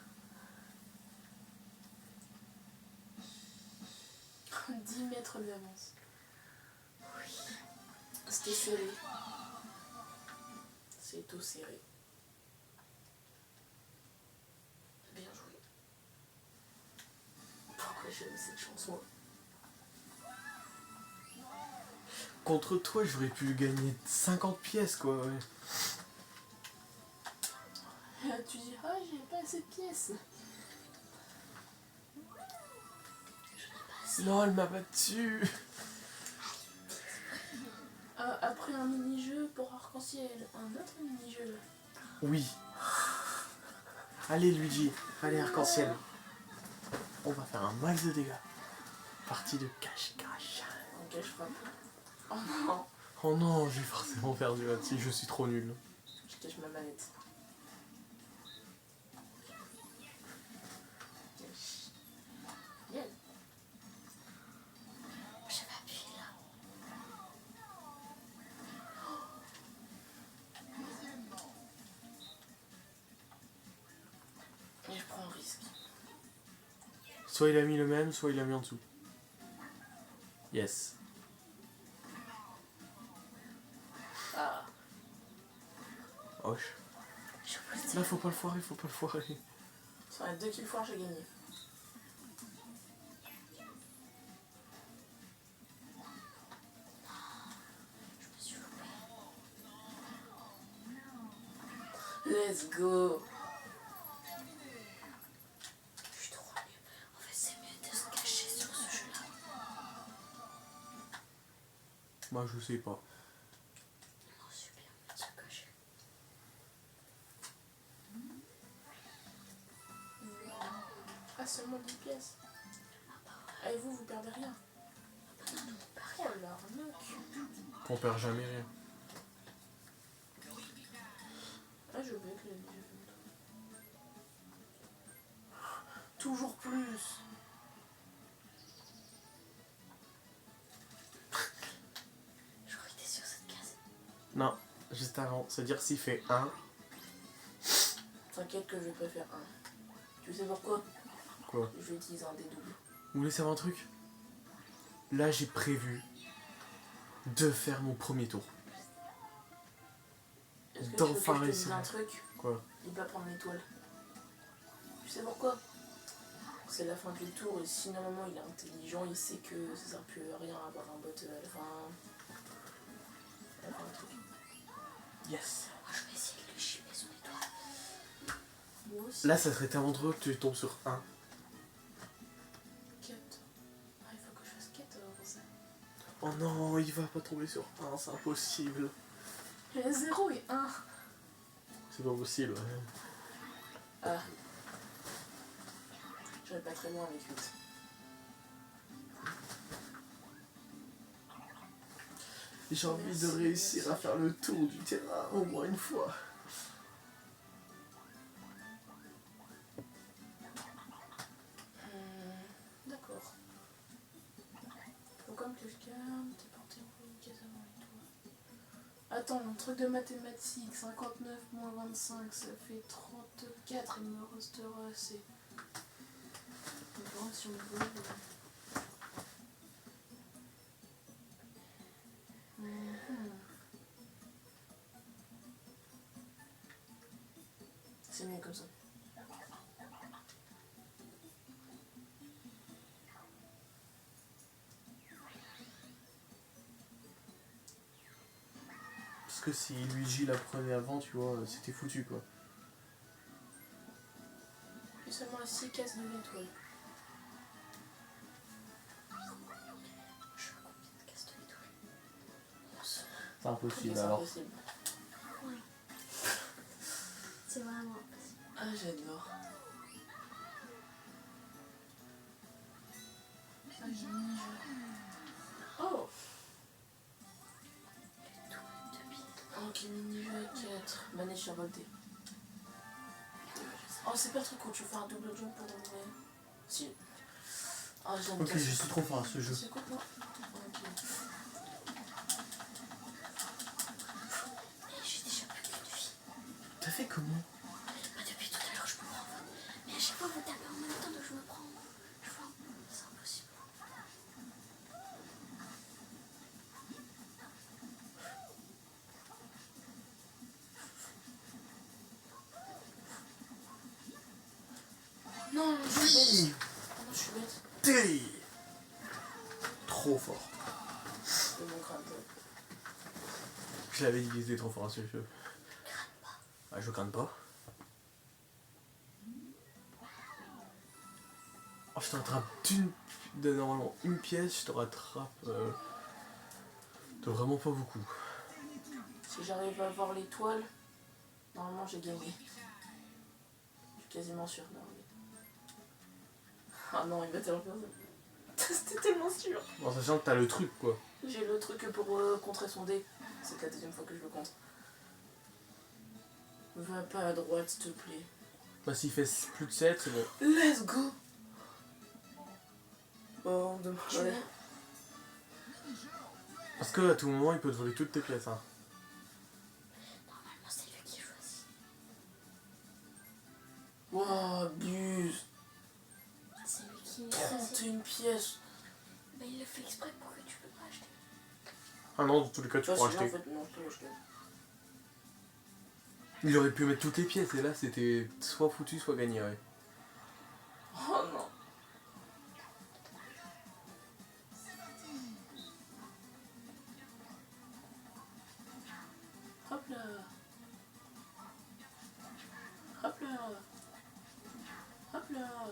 10 mètres d'avance. Oui. C'était serré. C'est tout serré. Bien joué. Pourquoi j'aime cette chanson? Contre toi, j'aurais pu gagner 50 pièces, quoi. Ouais. Tu dis, ah, j'ai pas assez de pièces. Non, elle m'a battu. Après un mini-jeu pour arc-en-ciel, un autre mini-jeu. Oui. Allez, Luigi. Allez, arc-en-ciel. On va faire un max de dégâts. Partie de cache-cache. Ok, je frappe. Oh non, Oh non, j'ai forcément perdu là-dessus. Je suis trop nul. je cache ma manette. Yes. J'avais appuyé là. Et je prends un risque. Soit il a mis le même, soit il a mis en dessous. Yes. Ah, Hoche. Là, faut pas le foirer, faut pas le foirer. Sur les 2 kills foires, j'ai gagné. Je me suis loupée. Let's go. Je suis trop nulle. En fait, c'est mieux de se cacher sur ce jeu-là. Moi, je sais pas. Non, c'est bien mieux de se cacher. Ah, seulement 10 pièces. Ah bah ouais. Ah, et vous perdez rien. Ah bah non, on perd Oh rien. l'arnaque. On perd jamais rien. Ah, j'ai oublié que les déjà fait. Toujours plus. Je crois que t'es sur cette case. Non, juste avant, c'est-à-dire s'il fait 1. T'inquiète que je vais pas faire un. Tu sais pourquoi? Quoi? Je vais utiliser un des doubles. Vous voulez savoir un truc? Là, j'ai prévu de faire mon premier tour. Est-ce que D'enfin tu veux que je te réussir. dise un truc? Quoi? Il va prendre l'étoile. Tu sais pourquoi? C'est la fin du tour et si normalement il est intelligent, il sait que ça sert plus à rien à avoir un bot à la fin. À la fin du truc. Yes. Moi, je vais essayer de lui chipper son étoile. Moi aussi. Là, ça serait tellement drôle que tu tombes sur 1. 4. Ah, il faut que je fasse 4 alors pour ça. Oh non, il va pas tomber sur 1, c'est impossible. Il y a 0 et 1. C'est pas possible. Ah. Je vais pas très loin avec 8. J'ai envie Merci, de réussir merci. à faire le tour du terrain au moins une fois. D'accord. Faut comme que je garde. T'es porté en une case avant l'étoile. Attends, un truc de mathématiques. 59 moins 25, ça fait 34. Il me restera assez. On verra si on veut. C'est mieux comme ça. Parce que si Luigi la prenait avant, tu vois, c'était foutu quoi. J'ai seulement 6 cases de l'étoile. Je veux combien de cases de l'étoile? C'est impossible C'est alors. impossible. Oui. C'est vraiment impossible. Ah, j'adore. Ah, j'ai mis Oh! Ok, mini-jeu 4. Manège survolté. Oh, c'est pas le truc où tu fais un double jump pour ouvrir. Si. Ah, j'aime Ok, pas. je suis trop fort à ce jeu. C'est quoi, non? Ok. Mais j'ai déjà plus qu'une vie. T'as fait comment? Bah, depuis tout à l'heure, je me prends. Mais à chaque fois, vous tapez en même temps, donc je me prends. Je vois. C'est impossible. Non, je suis bête. Ah non, je suis bête. T'es trop fort. C'est mon crâne. Je l'avais dit qu'il était trop fort à ce jeu. Ah, je crains pas. Oh, je te rattrape de normalement une pièce, je te rattrape de vraiment pas beaucoup. Si j'arrive à avoir l'étoile, normalement j'ai gagné. Je suis quasiment sûr d'avoir gagné. Ah non, il va tellement faire ça. C'était tellement sûr. En sachant que t'as le truc quoi. J'ai le truc pour contrer son dé. C'est la deuxième fois que je le contre. Va pas à droite, s'il te plaît. Bah s'il fait plus de 7, c'est bon. Let's go. Oh, de Tu ouais. veux? Parce que à tout moment il peut te voler toutes tes pièces. Hein. Normalement, c'est lui qui choisit. Wow, abuse. C'est lui qui 31 pièces. Bah, il le fait exprès pour que tu peux pas acheter. Ah non, dans tous les cas tu Ah, pourras sinon, acheter. en fait, non, je peux l'acheter. Il aurait pu mettre toutes les pièces et là c'était soit foutu soit gagné, ouais. Oh non. Hop là. Hop là. Hop là.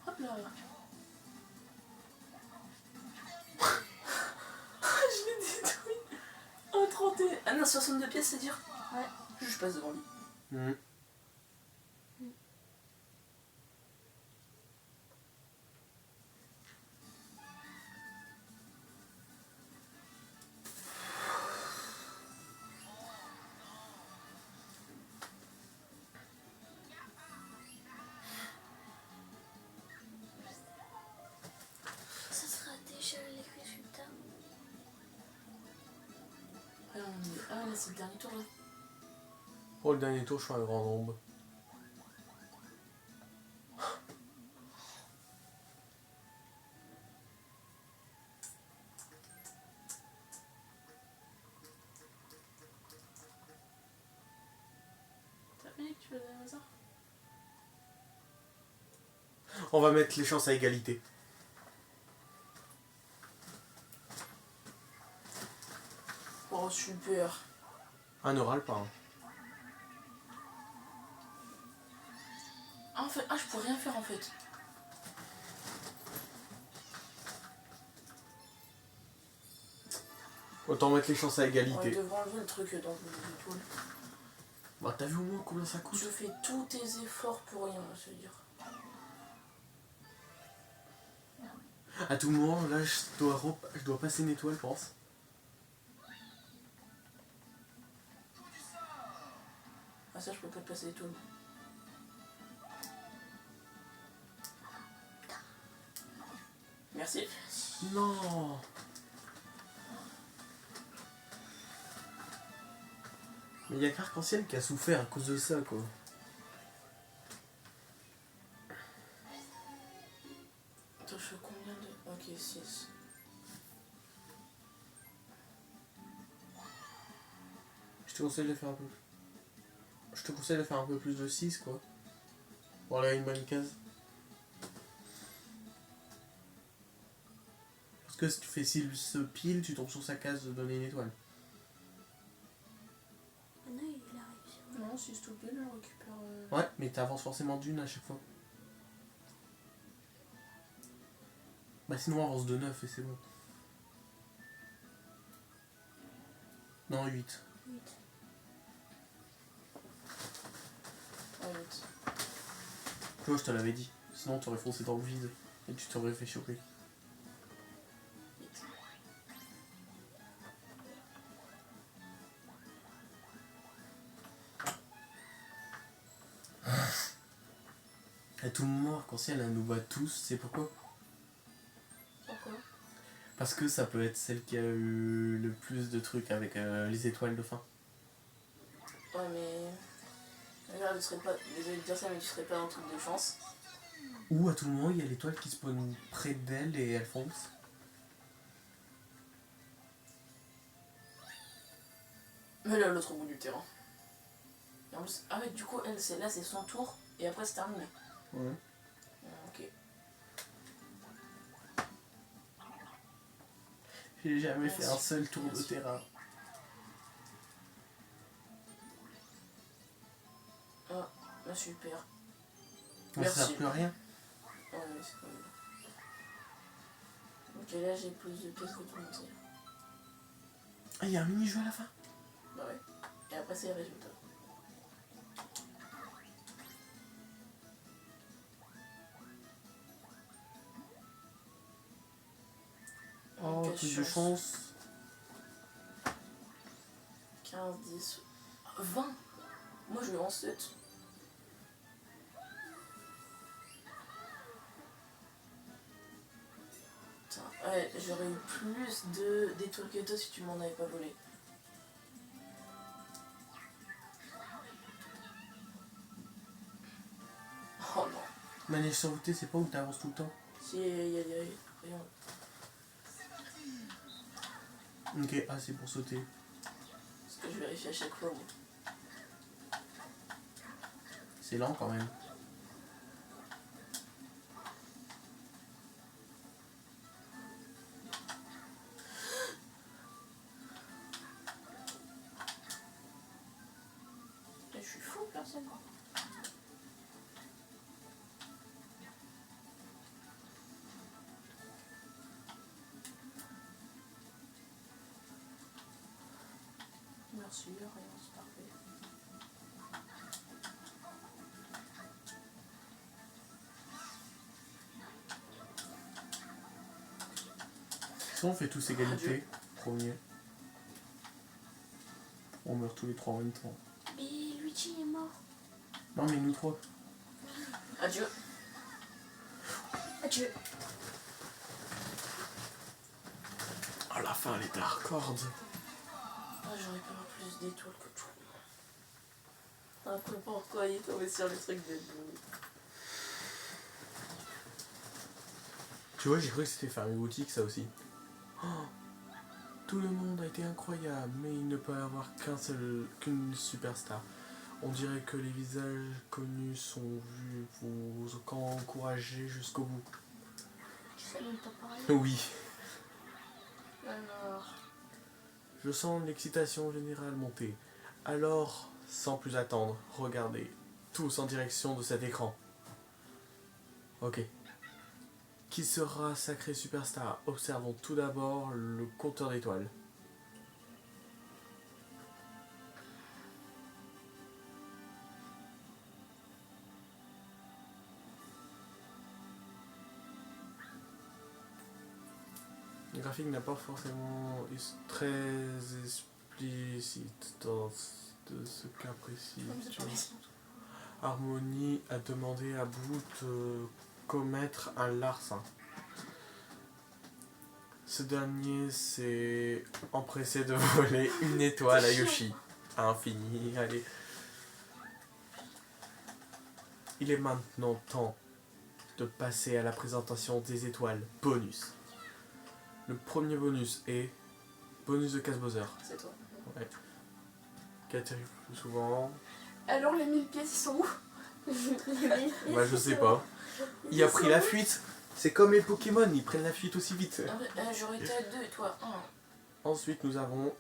Hop là. Je l'ai détruit. Oh, 31. Ah non, 62 pièces, c'est dur. Ouais. Je passe devant lui. Mhm. Ça sera déjà les résultats. Ah, ah là, c'est le dernier tour là. Oh, le dernier tour, je fais un grand nombre. T'as bien que tu fais des hasard. On va mettre les chances à égalité. Oh, super. Un oral pas. Hein. Ah, en fait, je peux rien faire en fait. Autant mettre les chances à On égalité. devrait enlever le truc dans le toile. Bah t'as vu au moins combien ça coûte? Je fais tous tes efforts pour rien, je veux dire. À tout moment, là je dois passer une étoile, je pense. Ah ça, je peux pas te passer les toiles. Merci. Non. Mais il y a qu'Arc-en-Ciel qui a souffert à cause de ça, quoi. Attends, je fais combien de... Ok, 6. Je te conseille de faire un peu. Je te conseille de faire un peu plus de 6, quoi. Pour aller à une bonne case. Parce que si tu fais 6 pile, tu tombes sur sa case de donner une étoile. Maintenant, il arrive sur. Non, si s'il te plaît, je récupère... Ouais, mais t'avances forcément d'une à chaque fois. Bah sinon avance de 9 et c'est bon. Non, 8. 8. Ah, 8. Tu vois, je te l'avais dit. Sinon t'aurais foncé dans le vide et tu t'aurais fait choper. 8. À tout moment, Arc-en-Ciel, elle nous bat tous, c'est pourquoi? Pourquoi? Parce que ça peut être celle qui a eu le plus de trucs avec les étoiles de fin. Ouais, mais... Regarde, tu serais pas... Désolé de dire ça, mais tu serais pas dans le truc de chance. Ou à tout moment, il y a l'étoile qui spawn près d'elle et elle fonce. Mais là, l'autre bout du terrain. Et en plus... Ah ouais, du coup, elle, là, c'est son tour. Et après, c'est terminé. Ouais. Ok. J'ai jamais fait un Merci. seul tour de Merci. terrain. Ah, bah super. Ça Merci. sert plus à rien. Ouais, mais c'est pas mal. Ok, là, j'ai plus de pièces que tout le monde sait. Ah, il y a un mini-jeu à la fin. Bah ouais. Et après, c'est les résultats. Oh, Quelle plus de chance. 15, 10, 20. Moi, je vais en 7. Putain, ouais, j'aurais eu plus d'étoiles que toi si tu m'en avais pas volé. Oh non. Manège sur route, c'est pas où t'avances tout le temps. Si, il y a des rayons. Ok, ah, c'est pour sauter. Parce que je vérifie à chaque fois. Moi. C'est lent quand même. Je suis fou, personne. Merci, rien, c'est parfait. Si on fait tous égalité, premier. On meurt tous les trois en même temps. Mais Luigi est mort. Non mais nous trois. Adieu. Adieu. À la fin, elle était hardcore. Ah, j'aurais pu avoir plus d'étoiles que tout. Après, pourquoi il est tombé sur le truc de boue. Tu vois, j'ai cru que c'était fermé boutique, ça aussi. Oh, tout le monde a été incroyable, mais il ne peut y avoir qu'une superstar. On dirait que les visages connus sont vus, vous encourager jusqu'au bout. Tu sais même pas parler. Oui. Alors, Je sens l'excitation générale monter. Alors, sans plus attendre, regardez, tous en direction de cet écran. Ok. Qui sera sacré superstar? Observons tout d'abord le compteur d'étoiles. Le graphique n'a pas forcément très explicite dans ce cas précis. Harmony a demandé à Boot de commettre un larcin. Ce dernier s'est empressé de voler une étoile à Yoshi. À infini, allez. Il est maintenant temps de passer à la présentation des étoiles bonus. Le premier bonus est bonus de Casse-Bowser. c'est toi. Ouais. Qui atterrit plus souvent. Alors, les 1000 pièces, ils sont où? Bah je sais pas. Il a pris la fuite. C'est comme les Pokémon, ils prennent la fuite aussi vite. J'aurais été à 2 et toi 1. Ensuite nous avons...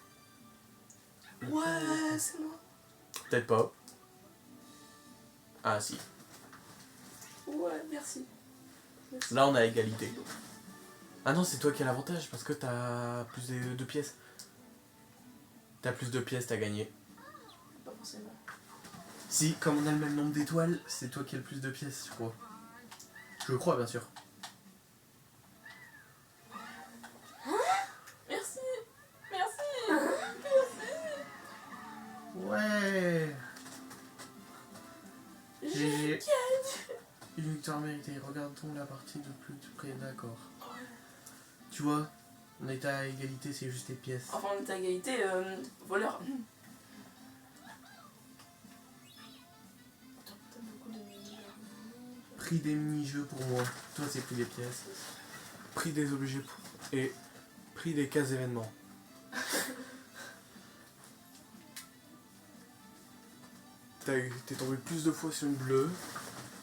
Ouais, c'est moi. Peut-être pas. Ah si. Ouais, merci. Merci. Là on a égalité. Ah non, c'est toi qui as l'avantage parce que t'as plus de pièces. T'as plus de pièces, t'as gagné. Pas forcément. Si, comme on a le même nombre d'étoiles, c'est toi qui as le plus de pièces, je crois. Je crois, bien sûr. Merci. Merci. Ouais. J'ai GG. Une victoire méritée. Regardons la partie de plus près, d'accord. Tu vois, on est à égalité, c'est juste les pièces. Enfin, on est à égalité, voleur. Attends, t'as beaucoup de mini-jeux. Prix des mini-jeux pour moi. Toi, c'est prix des pièces. Prix des objets et prix des cases événements. T'es tombé plus de fois sur une bleue.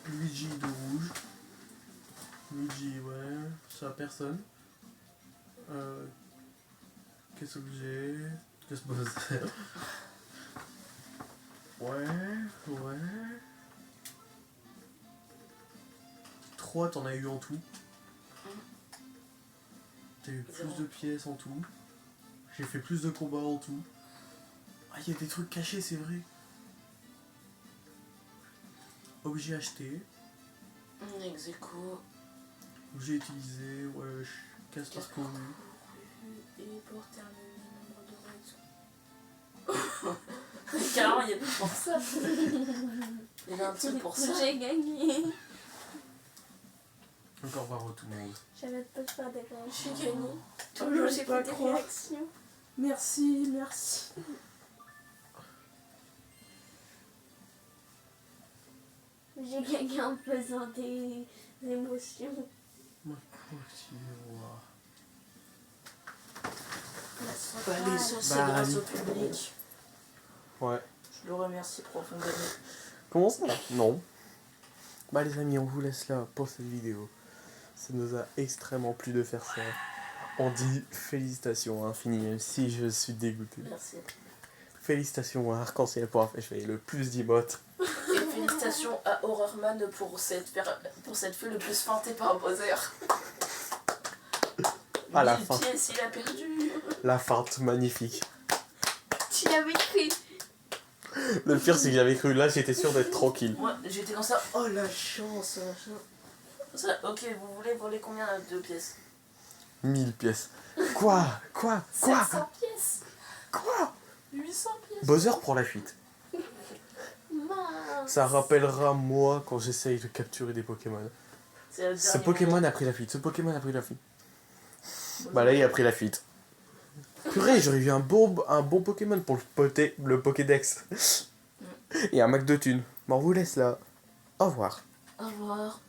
Luigi de rouge. Luigi, ouais, ça personne. Qu'est-ce que j'ai? Qu'est-ce que c'est? Ouais. 3, t'en as eu en tout. T'as eu plus de pièces en tout. J'ai fait plus de combats en tout. Ah, il y a des trucs cachés, c'est vrai. Objet acheté. Ex-aequo. Objet utilisé, wesh. Casse couru. Et pour terminer, nombre de raids. Carrément, il y a plus pour ça. Il y a un truc pour ça. J'ai gagné. Encore voir tout le monde. J'arrête pas de faire des réactions. J'ai gagné. Toujours j'ai pas fait des croire. réactions. Merci, merci. J'ai gagné en faisant des émotions. Moi, je vois. Bah, les sauces, c'est Bah, grâce allez. au public. Ouais. Je le remercie profondément. Comment ça? Non. Bah les amis, on vous laisse là pour cette vidéo. Ça nous a extrêmement plu de faire ça. On dit félicitations à Infini, même si je suis dégoûté. Merci. Félicitations à Arc-en-Ciel pour avoir fait le plus d'emotes. Et félicitations à Horrorman pour s'être fait le plus feinté par Bowser. À la 1000 fin. pièces, il a perdu. La feinte magnifique. Tu l'avais cru. Le pire c'est que j'avais cru, là j'étais sûr d'être tranquille. Moi, j'étais comme ça. Oh la chance, machin. Ça, ok, vous voulez voler combien de pièces? 1000 pièces. Quoi? 700 pièces. Quoi? 800 pièces. Bowser pour la fuite. Mince. Ça rappellera moi quand j'essaye de capturer des Pokémon. C'est le Ce dernier Pokémon moment. a pris la fuite, Bah là il a pris la fuite. Purée, j'aurais eu un bon Pokémon pour le Pokédex. Et un Mac de thunes. Bon, on vous laisse là. Au revoir. Au revoir.